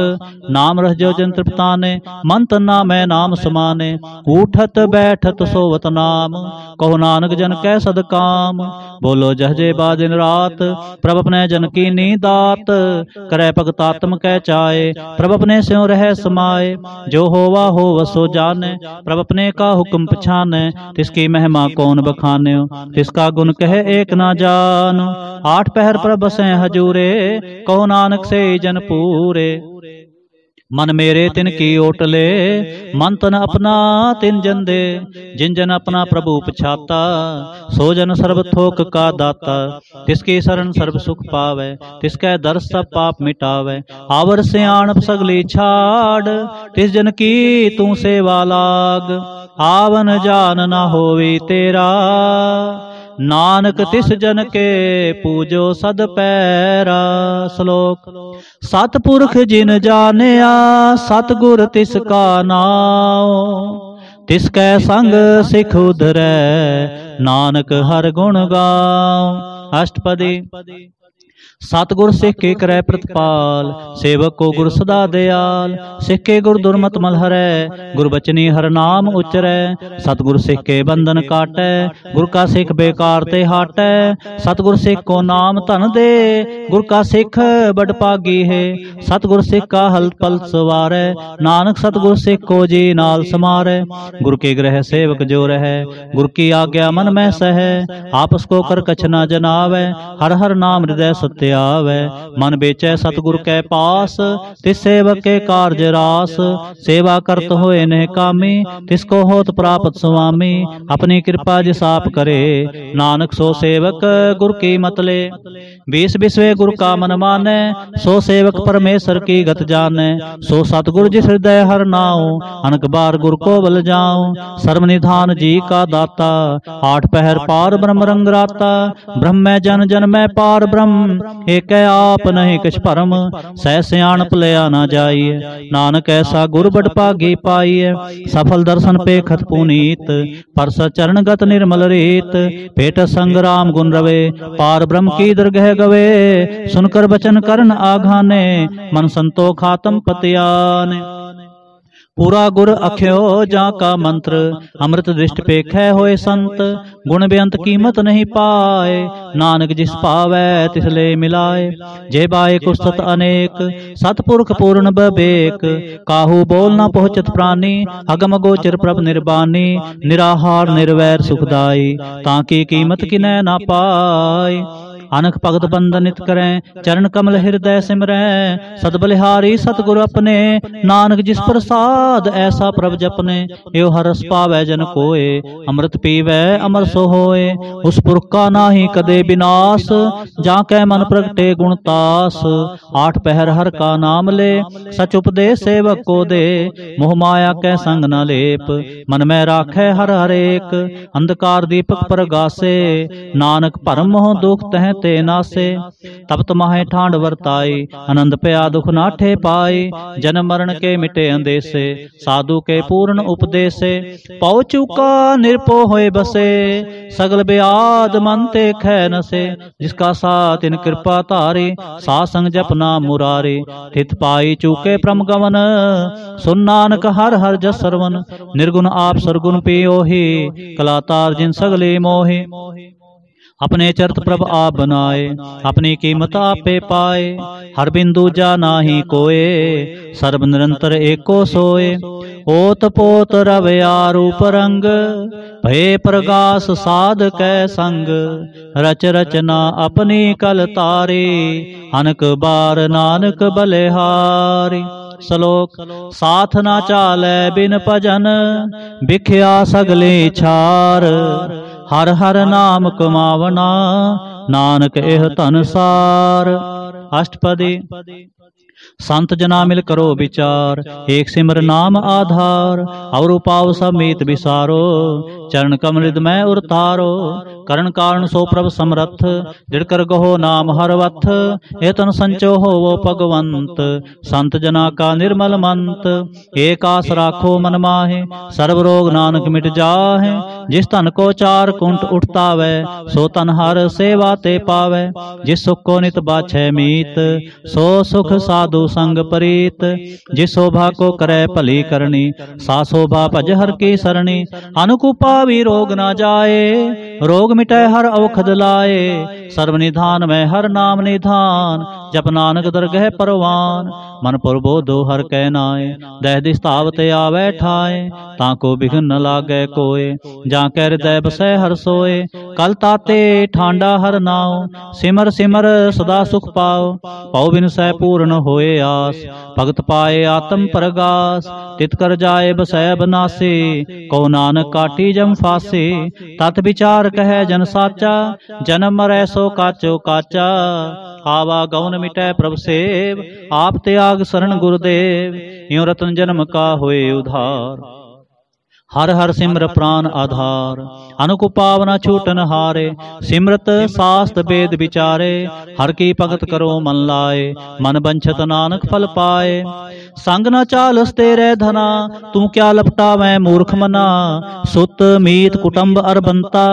A: नाम रह जो जन तृप्ताने, मन तन नामै नाम समाने। उठत बैठत सोवत नाम, कहो नानक जन कै सद काम। बोलो जहजे बादिन रात, प्रभ अपने जन की नीदात। करे भगत आत्म कै चाहे, प्रभ अपने स्यों रह समाये। जो होवा हो सो जाने, प्रभ अपने का हुक्म पछाने। तिसकी महिमा कौन बखान्यो, तिसका गुण कहे एक ना जान। आठ पहर प्रभ बसें हजूरे, कहो नानक से जन पूरे। मन मेरे तिन की ओटले, मन तन अपना तिन जन दे। जिन जन अपना प्रभु पछाता, सो जन सर्व थोक का दाता। तिसकी शरण सर्व सुख पावे, तिसकै दर्श सब पाप मिटावे। आवर सियाणप सगली छाड़, तिस जन की तू सेवा लाग। आवन जान न होवी तेरा, नानक तिस जन के पूजो सद पैरा। श्लोक सतपुरख जिन जानिया, सतगुर तिसका नाम। तिसकै संग सिख उधरै, नानक हर गुण गाओ। अष्टपदी सतगुर सिख के करे प्रतिपाल, सेवक को गुर सदा दयाल। सिख के गुर दुर्मत मल हरै, गुर बचनी हर नाम उचरै। सतगुर सिख के बंधन काटै, गुर का सिख बेकार ते हाटै। सतगुर सिख को नाम धन दे, गुर का सिख बड़ पागी है। सतगुर सिख का हल पल सवारै, नानक सतगुर सिख को जी नाल समारै। गुर के ग्रह सेवक जो रहै, गुर की आज्ञा मन में सहै। आपस को कर कछ न जनावै, हर हर नाम हृदय सत्य आवे। मन बेचै सतगुर कै पास, तिस सेवक के कार्य रास। सेवा करत होए नह कामी, तिसको होत प्राप्त स्वामी। अपनी कृपा जिस आप करे, नानक सो सेवक गुर की मतले। बीस बिसवे गुर का मन माने, सो सेवक परमेश्वर की गत जाने। सो सतगुर जिस हृदय हर नाओ, अनक बार गुर को बल जाऊं। सर्व निधान जी का दाता, आठ पहर पार ब्रह्म रंग राता। ब्रह्म जन जन में पार ब्रह्म, एक आप नहीं कछ परम। सह सियाणप लिया ना जाइए, नानक ऐसा गुर बड़ पागी पाइए। सफल दर्शन पे खत पुनीत, परस चरण गत निर्मल रीत। पेट संग्राम गुण रवे, पार ब्रह्म की दरगह गवे। सुनकर बचन करन आघाने, मन संतोख आत्म पतियाने। पूरा गुर अख्यो जाका मंत्र, अमृत दृष्ट पेखै होए संत। गुण बेअंत कीमत नहीं पाए, नानक जिस पावै तिसले मिलाए। जे बाए कुस्तत अनेक, सतपुरख पूर्ण बबेक। काहू बोल न पहुँचत प्राणी, अगम गोचर प्रभ निर्बानी। निराहार निर्वैर सुखदाई, ताकि कीमत किनै ना पाए। अनख भगत बंदनित करें, चरण कमल हृदय सिमरें। सदबलिहारी सतगुरु अपने, नानक जिस प्रसाद ऐसा प्रभ जपने। यो हरस पावै जन कोय, अमृत पीवै अमर सो होए। उस पुरख का नाहि कदे विनाश, जाकै मन प्रगटे गुणतास। आठ पहर हर का नाम ले, सच उपदेश सेवक को दे। मोह माया कै संग न लेप, मन में राखै हर हरेक। अंधकार दीपक परगासे, नानक परम मोह दुख तह ते नासे। तब तुम्हारे ठांड वर्ताई, आनंद पया दुख नाठे पाए। जन्म मरण के मिटे अंदेसे, साधु के पूर्ण उपदेसे। पौ चूका निरपो होए बसे, सगल ब्याद मन ते खै नसे। जिसका साथ इन कृपा तारी, सासंग जपना मुरारी। थित पाई चूके प्रम गमन, सुन नानक हर हर जस सरवन। निर्गुण आप सरगुण पियोहि, कलातार जिन सगले मोहि। अपने चरत प्रभ आप बनाए, अपनी कीमत आपे पाए। हर बिंदु जा नाही कोए, सर्व निरंतर एको सोए। ओत पोत रवया रूप रंग, भय प्रगास साध कै संग। रच रचना अपनी कल तारी, अनक बार नानक बलिहारी। श्लोक साथ ना चालै बिन भजन, बिख्या सगले छार। हर हर नाम कमावना, नानक एह धन सार। अष्टपदी संत जना मिल करो विचार, एक सिमर नाम आधार। और उपाव सब मीत विसारो, चरण कमलिद में उरतारो। करण कारण सो प्रभ समरथ, दृढ़ कर गहो नाम हर वथ। एतन संचो हो वो भगवंत, संत जना का निर्मल मंत। एक आस राखो मन माहे, सर्व रोग नानक मिट जाहे। जिस तन को चार कुंट उठता वै, सो तन हर सेवा ते पावै। जिस सुख को नित बाछै मीत, सो सुख साधु संग परीत। जिस शोभा को करे भली करनी, सा शोभा भज हर की सरणी। अनुकुपा भी रोग ना जाए, रोग मिटे हर औखद लाए। सर्वनिधान में हर नाम निधान, जप नानक दरगह परवान। मन पुरबोधो हर कै नाए, दह दिस तावत आवे ठाए। ताको बिघन न लागे कोय, जाके हृदय बसै हर सोए। कल ताते ठांडा हर नाओ, सिमर सिमर सदा सुख पाओ। पौ बिन सै पूर्ण होए आस, भगत पाए आत्म परगास। तित कर जाए बसै बनासी, को नानक काटी जम फासी। तत विचार कहे जन साचा, जन्म मरै सो काचो काचा। आवा गौन मिटै प्रभ सेव, आप त्याग शरण गुरुदेव। यूं रतन जन्म का होए उधार, हर हर सिमर प्राण आधार। अनुकुपावना छूटन हारे, सिमरत शास्त्र वेद विचारे। हर की भगत करो मन लाए, मन बंछत नानक फल पाए। संग न चालस तेरे धना, तू क्या लपटा मैं मूर्ख मना। सुत मीत कुटुंब अरबंता,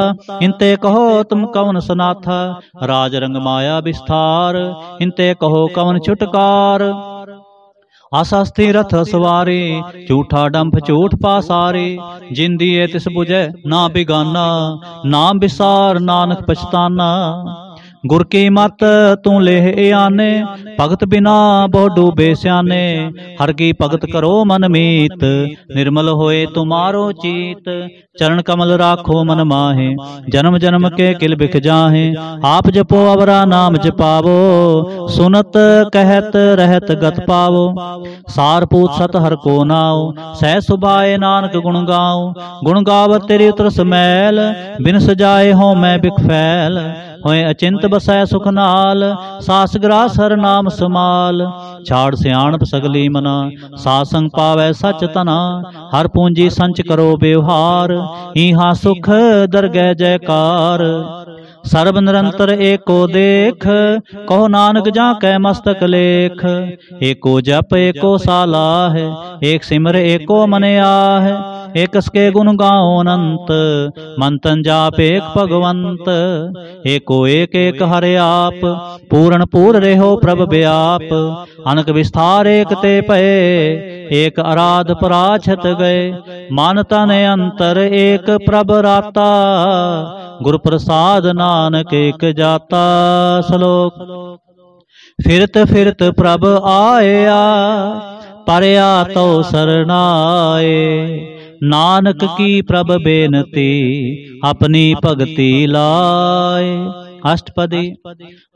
A: इनते कहो तुम कवन सनाथा। राज रंग माया विस्तार, इनते कहो कवन छुटकार। आशास्थी रथ सवारी, झूठा डंभ झूठ पासारी। जिन दिए तिस बुझे ना बिगाना, नाम विसार नानक पछताना। गुर की मत तू लेह आने, भगत बिना बहु डूबे स्याने। हर की भगत करो मन मीत, निर्मल होए तुम्हारो चीत। चरण कमल राखो मन माहे, जन्म जन्म के किल बिख जाहे। आप जपो अवरा नाम जपावो, सुनत कहत रहत गत पावो। सार पूत सत हर को नाओ, सह सुभाए नानक गुण गाओ। गुण गावत तेरी उतरस मैल, बिन सजाए हो मैं बिख फैल। होए अचिंत बसै सुख नाल, सास ग्रास हर नाम समाल। छाड़ सियाणप सगली मना, सासंग पावै सच तना। हर पूंजी संच करो व्यवहार, इहा सुख दरगह जयकार। सर्व निरंतर एको देख, कहो नानक जाकै मस्तक लेख। एको जप एको सालाह, एक सिमर एको मन आह। एक के गुण गाओ अनंत, मन तन जाप एक भगवंत। एको एक एक हरे आप, पूर्ण पूर रेहो प्रभ व्याप। अनक विस्तार एक ते पए, एक आराध पराछत गए। मन तन अंतर एक प्रभ राता, गुर प्रसाद नानक एक जाता। श्लोक। फिरत फिरत प्रभ आया, परया तो सरनाए। नानक की प्रभ बेनती, अपनी भगति लाए। अष्टपदी।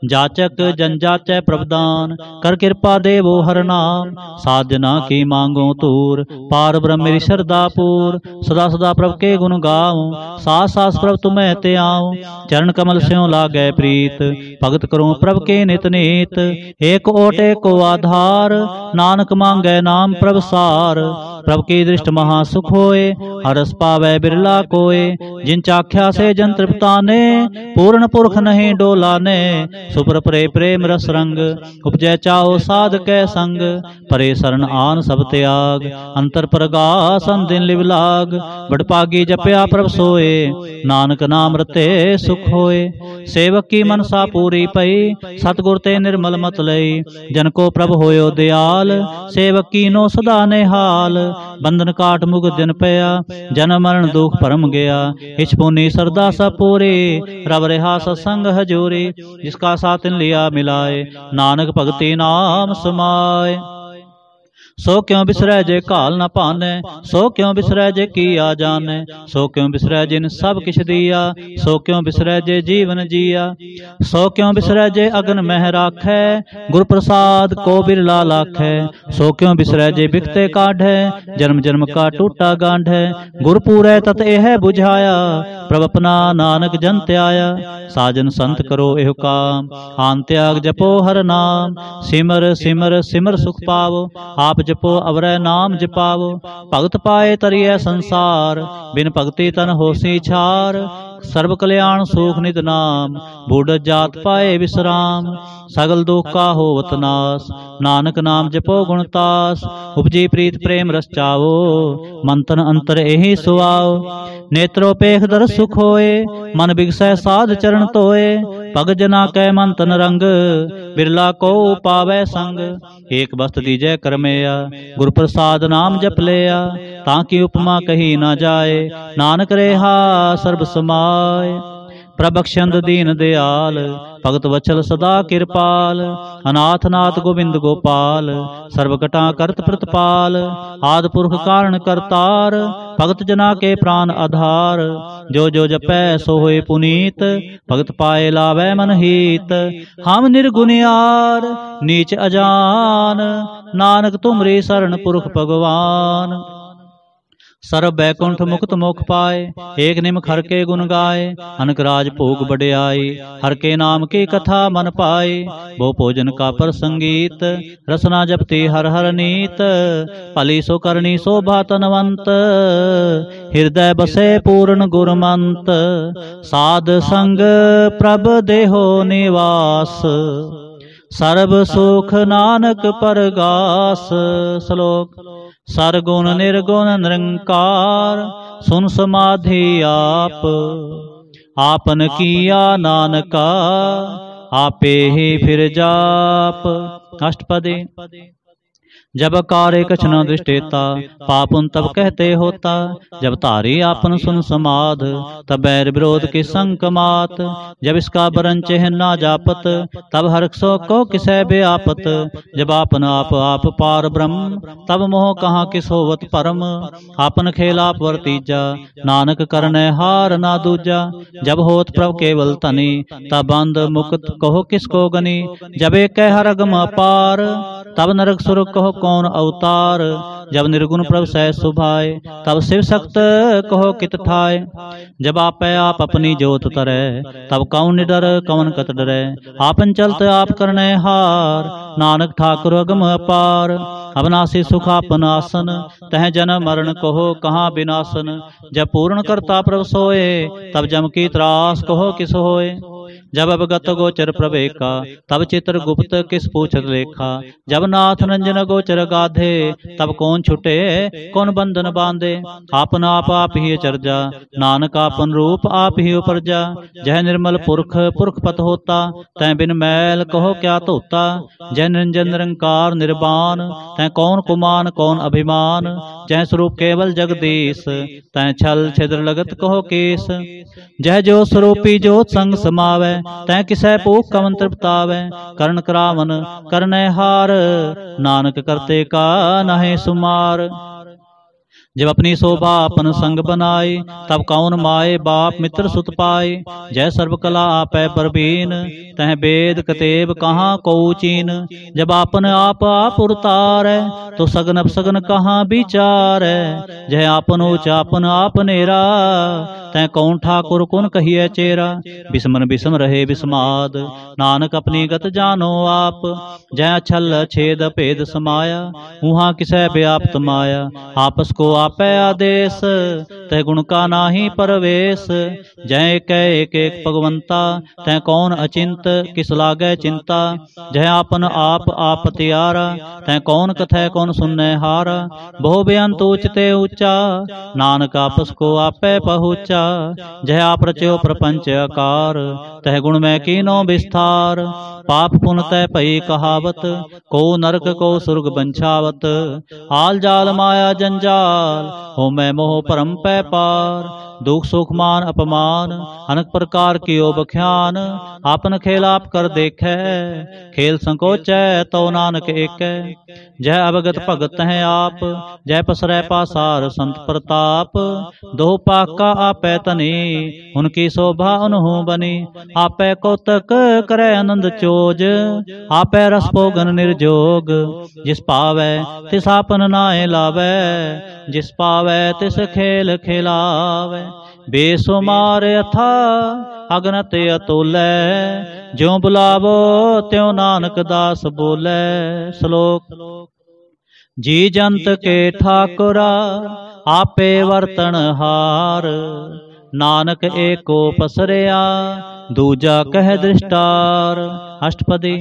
A: जाचक जन जाचै प्रभदान, कर कृपा देवो हर नाम। साधना की मांगो तूर, पार ब्रह्म मेरी श्रद्धा पूर। सदा सदा प्रभ के गुण गाऊं, सास सास प्रभ तुम्हें ते आऊं। चरण कमल स्यों लागै प्रीत, भगत करूं प्रभ के नित नीत। एक ओट एको आधार, नानक मांगै नाम प्रभ सार। प्रभ की दृष्ट महा सुख होए, हरस पावै बिरला कोय। जिन चाख्या से जन तृप्ताने, पूर्ण पुरख नहीं डोलाने। सुपर परे प्रेम रस रंग, उपजै चाओ साध कै संग। परे शरण आन सब त्याग, अंतर परगासन दिन लिव लाग। बड़पागी जपया प्रभ सोए, नानक नाम रते सुख होए। सेवक की मनसा पूरी पई, सतगुर ते निर्मल मत लई। जन को प्रभ होयो दयाल, सेवक की नो सदा निहाल। बंधन काट मुग दिन पया, जन्म मरण दुख परम गया। इछ पुनि सरदा सब पूरी, रब रेहा सत्संग हजूरी। जिसका साथ लिया मिलाए, नानक भगति नाम समाए। सो क्यों बिसरै जे काल न पाने, सो क्यों बिसरै जे किया जाने। सो क्यों बिसरै जिन सब किछ दिया, सो क्यों बिसरै जे जीवन जिया। सो क्यों बिसरै जे अगन मह राखै, गुर प्रसाद को बिरला लाखै। सो क्यों बिसरै जे बिखते काढ़ै, जन्म जन्म का टूटा गांढै। गुर पूरै तत एह बुझाया, प्रभ अपना नानक जन त्याया। साजन संत करो एह काम, आन त्याग जपो हर नाम। सिमर सिमर सिमर सुख पावो, आप जपो अवरै नाम जपावो। भगत पाए तरिए संसार, बिन भगति तन होसी छार। सर्व कल्याण सुख नित नाम, बूढ़ जात पाए विश्राम। सगल दुख का होवत नाश, नानक नाम जपो गुणतास। उपजी प्रीत प्रेम रस चावो, मंथन अंतर एहि सुआओ। नेत्रोपेख दर सुख होए, मन बिगसै साध चरण तोए। पग जना कै मन तन रंग, बिरला को पावै संग। एक बस्त दीजै करमेया, गुर प्रसाद नाम जप लिया। ताकि उपमा कही ना जाए, नानक रेहा सर्ब समाय। प्रबक्षंद दीन दयाल, भगत वचल सदा कृपाल। अनाथ नाथ गोविंद गोपाल, सर्वकटा करत प्रतिपाल। आद पुरख कारण करतार, भगत जना के प्राण आधार। जो जो जपै सो होए पुनीत, भगत पाए लावै मन हीत। हम निर्गुणियार नीच अजान, नानक तुमरी शरण पुरख भगवान। सर्व बैकुंठ मुक्त मोख पाए, एक निम हर के गुण गाए। अनक राज भोग बड़ियाई, हर के नाम की कथा मन पाए। वो भोजन का प्रसंगीत, रसना जपती हर हर नीत। भली सो करनी शोभा तनवंत, हृदय बसे पूर्ण गुरमंत। साध संग प्रभ देहो निवास, सर्व सुख नानक परगास। श्लोक। सरगुण निर्गुण निरंकार, सुन समाधि आप। आपन किया नानका, आपे ही फिर जाप। अष्टपदी। जब कार्य कछ न दृष्टेता, पापुन तब कहते होता। जब तारी आपन सुन समाध, तब बैर विरोध की संक मात। जब इसका बरन चेह ना जापत, तब हर्षो को किसै व्यापत। जब आपन आप पार ब्रह्म, तब मोह कहाँ किस होवत परम। आपन खेल आप वर्तीजा, नानक करने हार ना दूजा। जब होत प्रभ केवल तनी, तब बंद मुक्त कहो किसको गनी। जब एक हर अगम अपार, तब नरक सुर कहो कौन अवतार। जब निर्गुण प्रभ सह सुभाए, तब शिव सक्त कहो कित ठाए। जब आपै आप अपनी जोत तरै, तब कौन निडर कौन कत डरै। आपन चलत आप करने हार, नानक ठाकुर अगम अपार। अविनाशी सुख आपन आसन, तह जन्म मरण कहो कहाँ विनाशन। जब पूर्ण करता प्रभ सोए, तब जम की त्रास कहो किस होए। जब अवगत गोचर प्रवेका, तब चित्र गुप्त किस पूछत लेखा। जब नाथ रंजन गोचर गाधे, तब कौन छुटे कौन बंधन बांधे। आपन आप ही चर्जा, नानक आपन रूप आप ही उपरजा। जह निर्मल पुरख पुरख पत होता, तै बिन मैल कहो क्या धोता। जह निरंजन निरंकार निर्वाण, तै कौन कुमान कौन अभिमान। जह स्वरूप केवल जगदीश, तै छल छिद्र लगत कहो केस। जह जो स्वरूपी जोत संग समावै, तै किसै भूख कवन तृप्तावै। करण करावन करनै हार, नानक करते का नाहि सुमार। जब अपनी शोभा अपन संग बनाए, तब कौन माए बाप मित्र सुत पाए। जय सर्व कला आपै परवीन, तह वेद कतेब कहाँ को चीन। जब आपन आप उतारै, तो सगन अपसगन कहाँ विचार। जय आपन ऊच आपन आप नेरा, तै कौन ठाकुर कौन कहिए चेरा। बिस्मन बिस्म रहे बिस्माद, नानक अपनी गत जानो आप। जय छल छेद भेद समाया, वहाँ किसै व्याप्त माया। आपस को आपै आदेश, तह गुण का नाही परवेश। जय एक एक भगवंता, तह कौन अचिंत किस लागै चिंता। जय आपन आप त्यारा, तह कौन कथै कौन सुनने हारा। बहु बेअंत ऊंचते ऊंचा, नानक आपस को आपै पहुँचा। जय आप रच्यो प्रपंच आकार, तह गुण में कीनो विस्तार। पाप पुन तय पई कहावत, को नरक को सुर्ग बंछावत। आल जाल माया जंजाल, हो मैं मोह परम पै पार। दुख सुख मान अपमान, अनेक प्रकार कियो बख्यान। आपन खेल आप कर देखे, खेल संकोचै तो नानक एक। जय अवगत भगत हैं आप, जय पसरै पासार संत प्रताप। दो पाका आपै तनी, उनकी शोभा उन्हों बनी। आपै कौतक करे आनंद चोज, आपै रस भोगन निर्जोग। जिस पावै तिस आपन नाय लावै, जिस पावै तिस खेल खिलावै। बेसुमार अथा अगनत अतुलै, ज्यों बुलावो त्यों नानक दास बोलै। श्लोक। जी जंत के ठाकुरा, आपे वर्तन हार। नानक एको पसरया, दूजा कह दृष्टार। अष्टपदी।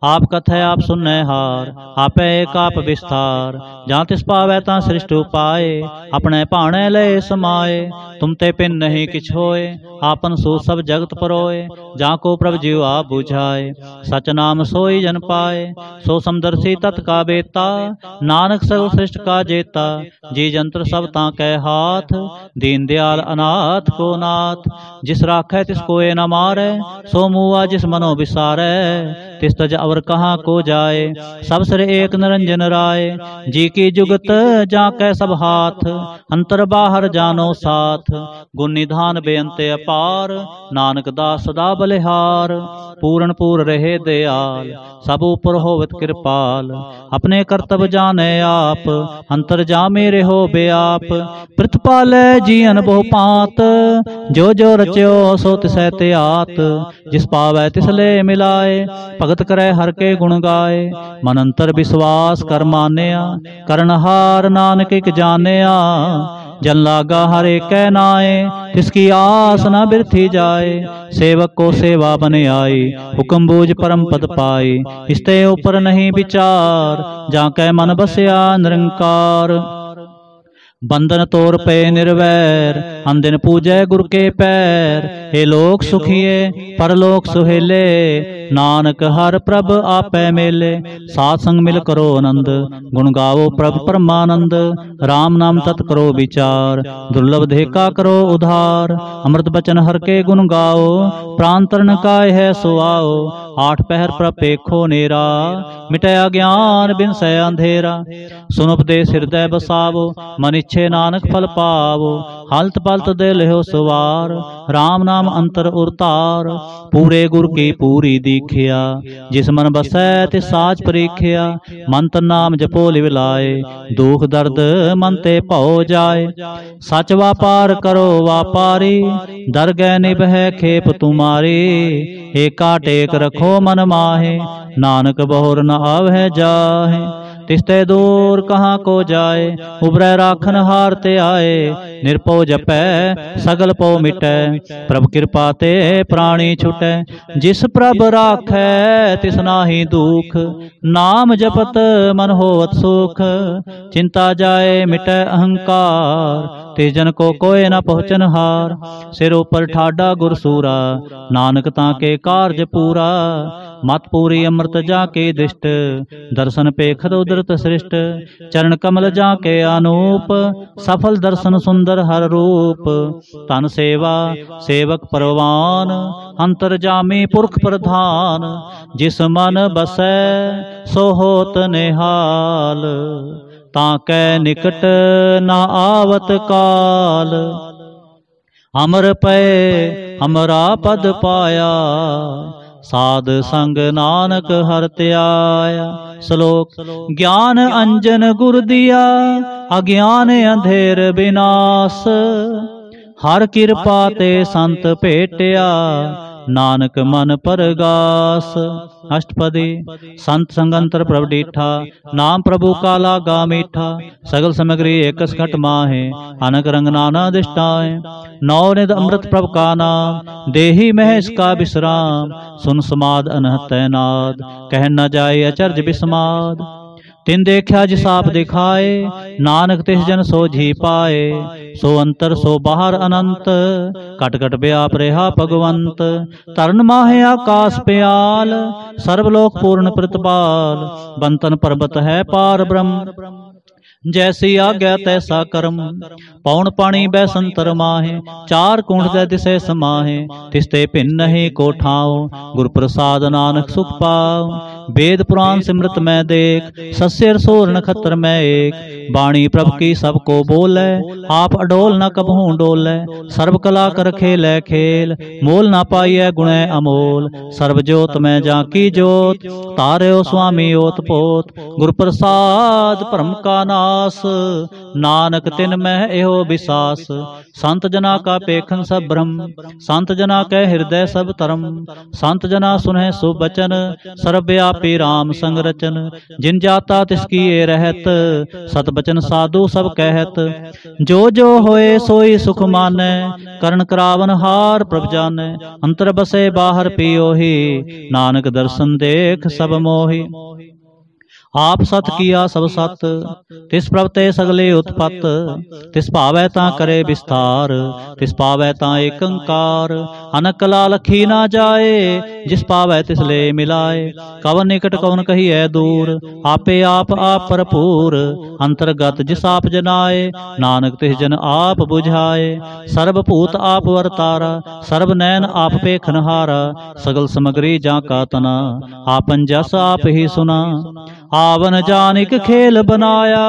A: आप कथय आप सुनने हार, आपै एक आप विस्तार। जहाँ तिस पावै ता सृष्ट उपाय, अपने भाणे लय समाये। तुम ते पिन नहीं किछ होए, आपन सो सब जगत परोए। जहाँ को प्रभ जीव आप बुझाए, सच नाम सोई जन पाए। सो समदर्शी तत् का बेता, नानक सर्व सृष्ट का जेता। जी जंत्र सब ताकै हाथ, दीन दयाल अनाथ को नाथ। जिस राखै तिस कोय न मारै, सो मुआ जिस मनो विसारै। तिस तज अवर कहाँ को जाए, सब सिर एक निरंजन राय। जी की जुगत जाकै सब हाथ, अंतर बाहर जानो साथ। गुण निधान बेअंत अपार, नानक दास सदा बलिहार। पूर्ण पूर रहे दयाल, सब ऊपर होवत कृपाल। अपने कर्तव्य जाने आप, अंतर जामे रहो बेआप। प्रतिपालै जीअन बहु पात, जो जो रच्यो सो तिसै त्यात। जिस पावै तिस ले मिलाए, भगत करे हर के गुण गाए। मन अंतर विश्वास कर मानया, करनहार नानक एक जानिया। जन लागा हर एक नाए, तिसकी आस न बिरथी जाए। सेवक को सेवा बन आई, हुक्म बूझ परम पद पाई। इसते ऊपर नहीं विचार, जाकै मन बसया निरंकार। बंधन तोर पे निर्वैर, अंदिन पूजै गुर के पैर। हे लोक सुखिए परलोक सुहेले, नानक हर प्रभ आपै मेले। सात संग मिल करो आनंद, गुण गाओ प्रभ परमानंद। राम नाम तत् करो विचार, दुर्लभ धेका करो उधार। अमृत बचन हर के गुण गाओ, प्राण तरण काय है सो आओ। आठ पहर प्रपेखो नेरा, मिटय अज्ञान बिन सै अंधेरा। सुन उपदेश हृदय बसावो, मन इच्छे नानक फल पावो। हलत पलत दे लिहो सवार, राम नाम अंतर उरतार। पूरे गुर की पूरी दीखिया, जिस मन बसै तिस साच परीखिया। मन तन नाम जपो लिव लाए, दुख दर्द मन ते भौ जाए। सच व्यापार करो व्यापारी, दरगह निभै खेप तुम्हारी। एका टेक रखो मन माहे, नानक बहुर न आवै जाहे। तिसते दूर कहाँ को जाए। उबरै राखन हार ते आए, निरपो जपै सगल पो मिटै। प्रभ कृपा ते प्राणी छुटै, जिस प्रभ राखै तिस नाहि दुख। नाम जपत मन होवत सुख, चिंता जाए मिटै अहंकार। तिस जन को कोय न पहुँचन हार, सिर ऊपर ठाडा गुरसूरा। नानक ताके कारज पूरा, मत पूरी अमृत जाके दृष्ट। दर्शन पेखत उदरत सृष्ट, चरण कमल जाके अनूप। सफल दर्शन सुंदर हर रूप, तन सेवा सेवक परवान। अंतर जामी पुरख प्रधान, जिस मन बसै सो होत निहाल। ताकै निकट न आवत काल, अमर पै हमरा पद पाया। साध संग नानक हर त्याया। श्लोक। ज्ञान अंजन गुर दिया, अज्ञान अंधेर विनाश। हर कृपा ते संत भेटिया, नानक मन परगास। अष्टपदी। संत संगंतर प्रभ डीठा, नाम प्रभु का लागा मीठा। सगल सामग्री एकस घट माहे, अनक रंग नाना दिष्टाए। नौ निध अमृत प्रभ का नाम, देही महेश का विश्राम। सुन समाद अनहत नाद, कह न जाए अचर्ज विस्माद। तिन देखा जिस आप दिखाए, नानक तिस जन सोझी पाए। सो अंतर सो बाहर अनंत, कट कट व्याप रेहा भगवंत। तरन माहे आकाश प्याल, सर्वलोक पूर्ण प्रतिपाल। बंतन पर्वत है पार ब्रह्म, जैसी आज्ञा तैसा कर्म। पौन पानी बैसंतर माहे, चार कुंड दे दिसे समाहे। तिसते भिन्न नहीं को ठाओ, गुर प्रसाद नानक सुख पाओ। वेद पुराण सिमृत में देख, सस्यर सोर नखत्र में एक। बाणी प्रभ की सबको बोले, आप अडोल न कबहू डोले। सर्व कला कर खेले खेल, मोल न पाइय गुणे अमोल। सर्व जोत में जाकी जोत, तारे स्वामी ओत पोत। गुर प्रसाद परम का नाश, नानक तिन में एहो विसास। संत जना का पेखन सब ब्रह्म, संत जना के हृदय सब धर्म। संत जना सुनह शुभ बचन, सर्वव्यापी राम संग रचन। जिन जाता तिसकी ये रहत, सत बचन साधु सब कहत। जो जो होए सोई सुख मानै, करण करावन हार प्रभ जानै। अंतर बसे बाहर पियोही, नानक दर्शन देख सब मोहि। आप सत किया सब सत, तिस प्रभ ते सगले उत्पत। तिस भावै तां करे विस्तार, तिस पावै तां एक अंकार। अनक कला लखी ना जाए, जिस पावै तिस ले मिलाए। कवन निकट कवन कहिए दूर, आपे आप भरपूर। अंतर्गत जिस आप जनाए, नानक तिस जन आप बुझाए। सर्वभूत आप वर्तारा, सर्व नैन आप पेखनहारा। सगल समग्री जाका तना, आपन जस आप ही सुना। आवन जानिक खेल बनाया,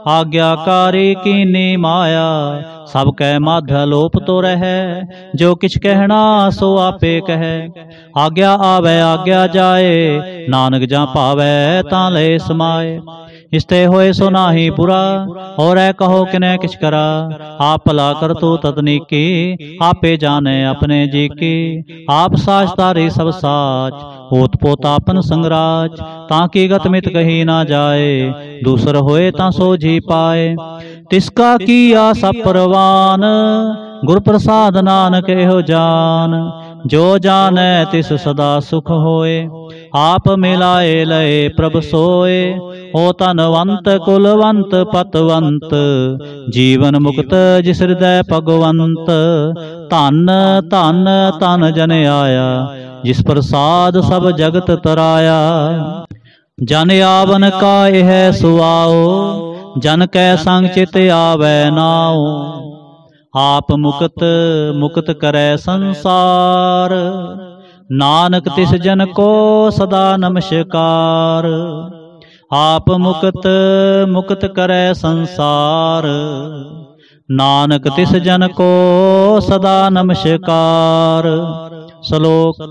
A: आज्ञाकारी कीनी माया। सब कह माध्य लोप तो रहे, जो किछ कहना सो आपे कहे। आज्ञा आवे आज्ञा जाए, नानक जा पावे तां ले समाए। इसते होए सो नाही बुरा, और कहो किने किछ करा। आप भला कर तू ततनीकी, आपे जाने अपने जी की। आप साच तारी सब साच, ओत पोतापन संगराज। ताकि गतमित कही ना जाए, दूसर होए ता सो जी पाए। तिसका किया सब परवान, गुर प्रसाद नानक एहो जान। जो जाने तिस सदा सुख होए, आप मिलाए लय प्रभ सोए। हो तनवंत कुलवंत पतवंत, जीवन मुक्त जिस हृदय भगवंत। धन धन तन जन आया, जिस प्रसाद सब जगत तराया। जन आवन का यह सुआओ, जन कै संग चित आवे नाओ। आप मुक्त मुक्त करे संसार, नानक तिस जन को सदा नमस्कार। आप मुक्त मुक्त करे संसार, नानक तिस जन को सदा नमस्कार। श्लोक।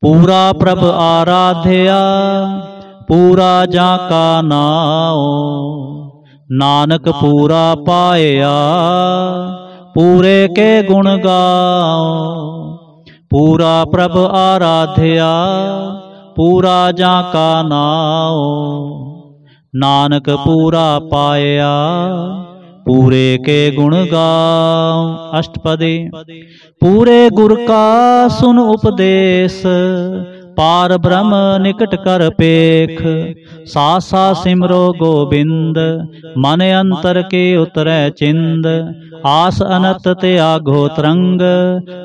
A: पूरा प्रभ आराध्या, पूरा जाका नाओ। नानक पूरा पाया, पूरे के गुण गाओ। पूरा प्रभ आराध्या, पूरा जाका नाओ। नानक पूरा पाया पूरे के गुण गाओ। अष्टपदी। पूरे गुर का सुन उपदेश पार ब्रह्म निकट कर पेख। सासा सिमरो गोबिंद मन अंतर के उतरै चिंद। आस अनत त्यागो तरंग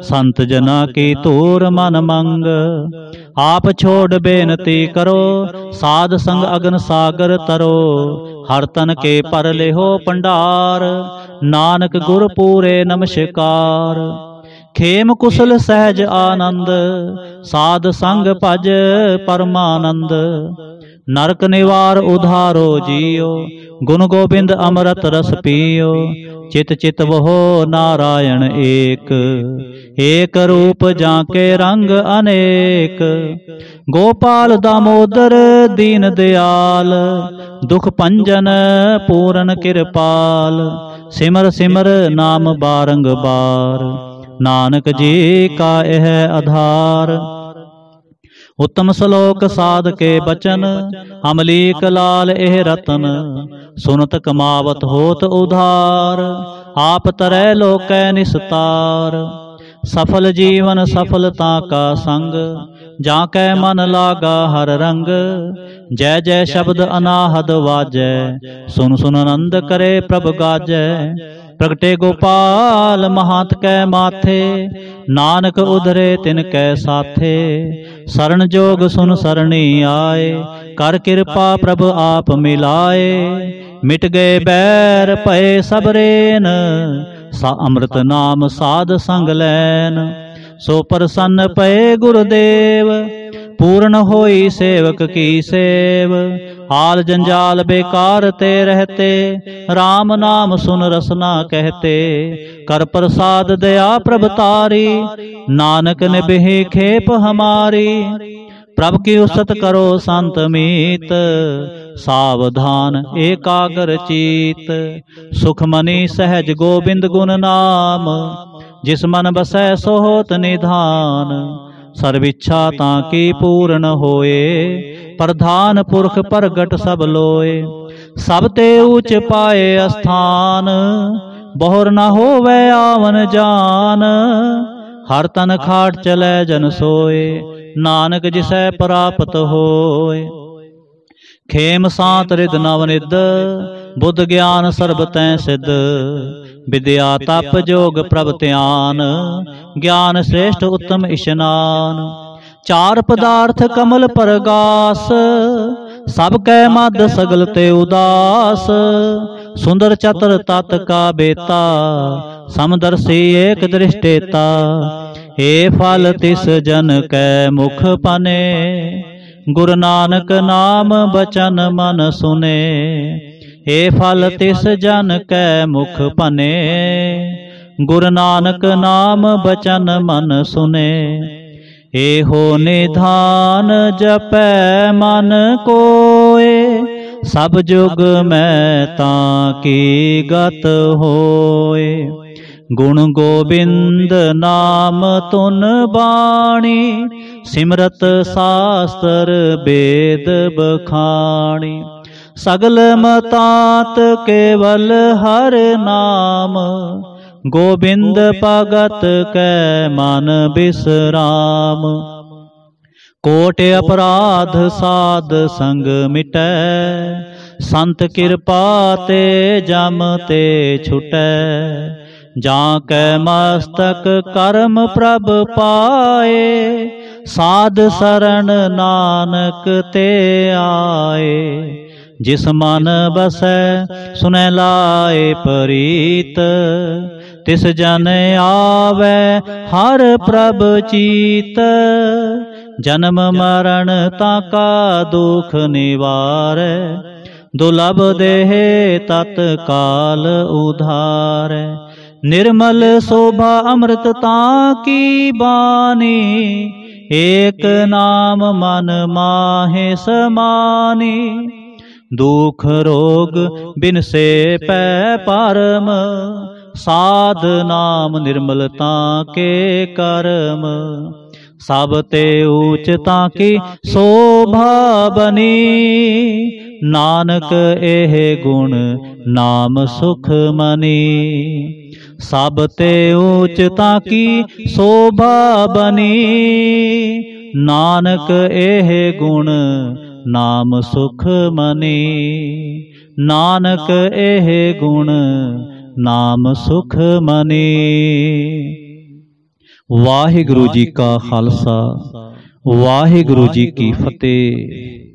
A: संत जना की तूर मन मंग। आप छोड़ बेनती करो साध संग अगन सागर तरो। हर तन के पर लेहो पंडार नानक गुर पूरे नमस्कार। खेम कुशल सहज आनंद साध संग भज परमानंद। नरक निवार उधारो जियो गुण गोबिंद अमृत रस पियो। चित चित वहो नारायण एक एक रूप जाके रंग अनेक। गोपाल दामोदर दीन दयाल दुख पंजन पूरन कृपाल। सिमर सिमर नाम बारंगबार नानक जी का यह आधार। उत्तम श्लोक साध के बचन अमलीक लाल एह रतन। सुनत कमावत होत उधार आप तरह लोकै निस्तार। सफल जीवन सफलता का संग जाकै मन लागा हर रंग। जय जय शब्द अनाहद वाजै सुन सुन आनंद करे प्रभ गाजै। प्रगटे गोपाल महांत कै माथे नानक उधरे तिनकै साथे। शरण जोग सुन सरणी आए कर कृपा प्रभ आप मिलाए। मिट गए बैर भय सब रेन सा अमृत नाम साध संग लैन। सो प्रसन्न पए गुरुदेव पूर्ण होई सेवक की सेव। हाल जंजाल बेकार ते रहते राम नाम सुन रसना कहते। कर प्रसाद दया प्रभतारी नानक ने बिहि खेप हमारी। प्रभ की उसत करो संत मीत सावधान एकाग्र चीत। सुखमणि सहज गोबिंद गुण नाम जिस मन बसै सो होत निधान। सर्विच्छा ताकी पूर्ण होए प्रधान पुरख प्रगट सब लोए। सब ते ऊंच पाए स्थान बहुर न होवे आवन जान। हर तन खाट चले जन सोए नानक जिसै प्राप्त होए। खेम सांत रिद नवनिद बुद्ध ज्ञान सर्ब तैं सिद्ध। विद्या तप जोग प्रभ ध्यान ज्ञान श्रेष्ठ उत्तम इशनान। चार पदार्थ कमल परगास सब कै मद सगल ते उदास। सुंदर चतर तत् का बेता समदर्शी एक दृष्टेता। हे फल तिस जन कै मुख पने गुरु नानक नाम बचन मन सुने। हे फल तिस जन कै मुख पने गुरु नानक नाम बचन मन सुने। एहो निधान जपै मन कोय सब जुग में ताकी गत होय। गुण गोबिंद नाम तुन बाणी सिमरत शास्त्र वेद बखाणी। सगल मतात केवल हर नाम गोबिंद भगत कै मन बिसराम। कोट अपराध साध संग मिटै संत कृपा ते जम ते छुटै। जाकै मस्तक कर्म प्रभ पाए साध शरण नानक ते आए। जिस मन बसै सुनै लाए परीत तिस जन आवे हर प्रभ चीत। जन्म मरण ताका दुख निवारै दुर्लभ देह तत्काल उधार। निर्मल शोभा अमृत ताकी बानी एक नाम मन माहे समानी। दुख रोग बिन से पै परम साध नाम निर्मलता के कर्म। सब ते ऊंचता की शोभा बनी नानक एह गुण नाम सुख मनी। सब ते ऊंचता की शोभा बनी, नानक एह गुण नाम सुख मनी। नानक एह गुण नाम सुख मनी। वाहिगुरु जी का खालसा, वाहिगुरु जी की फतेह।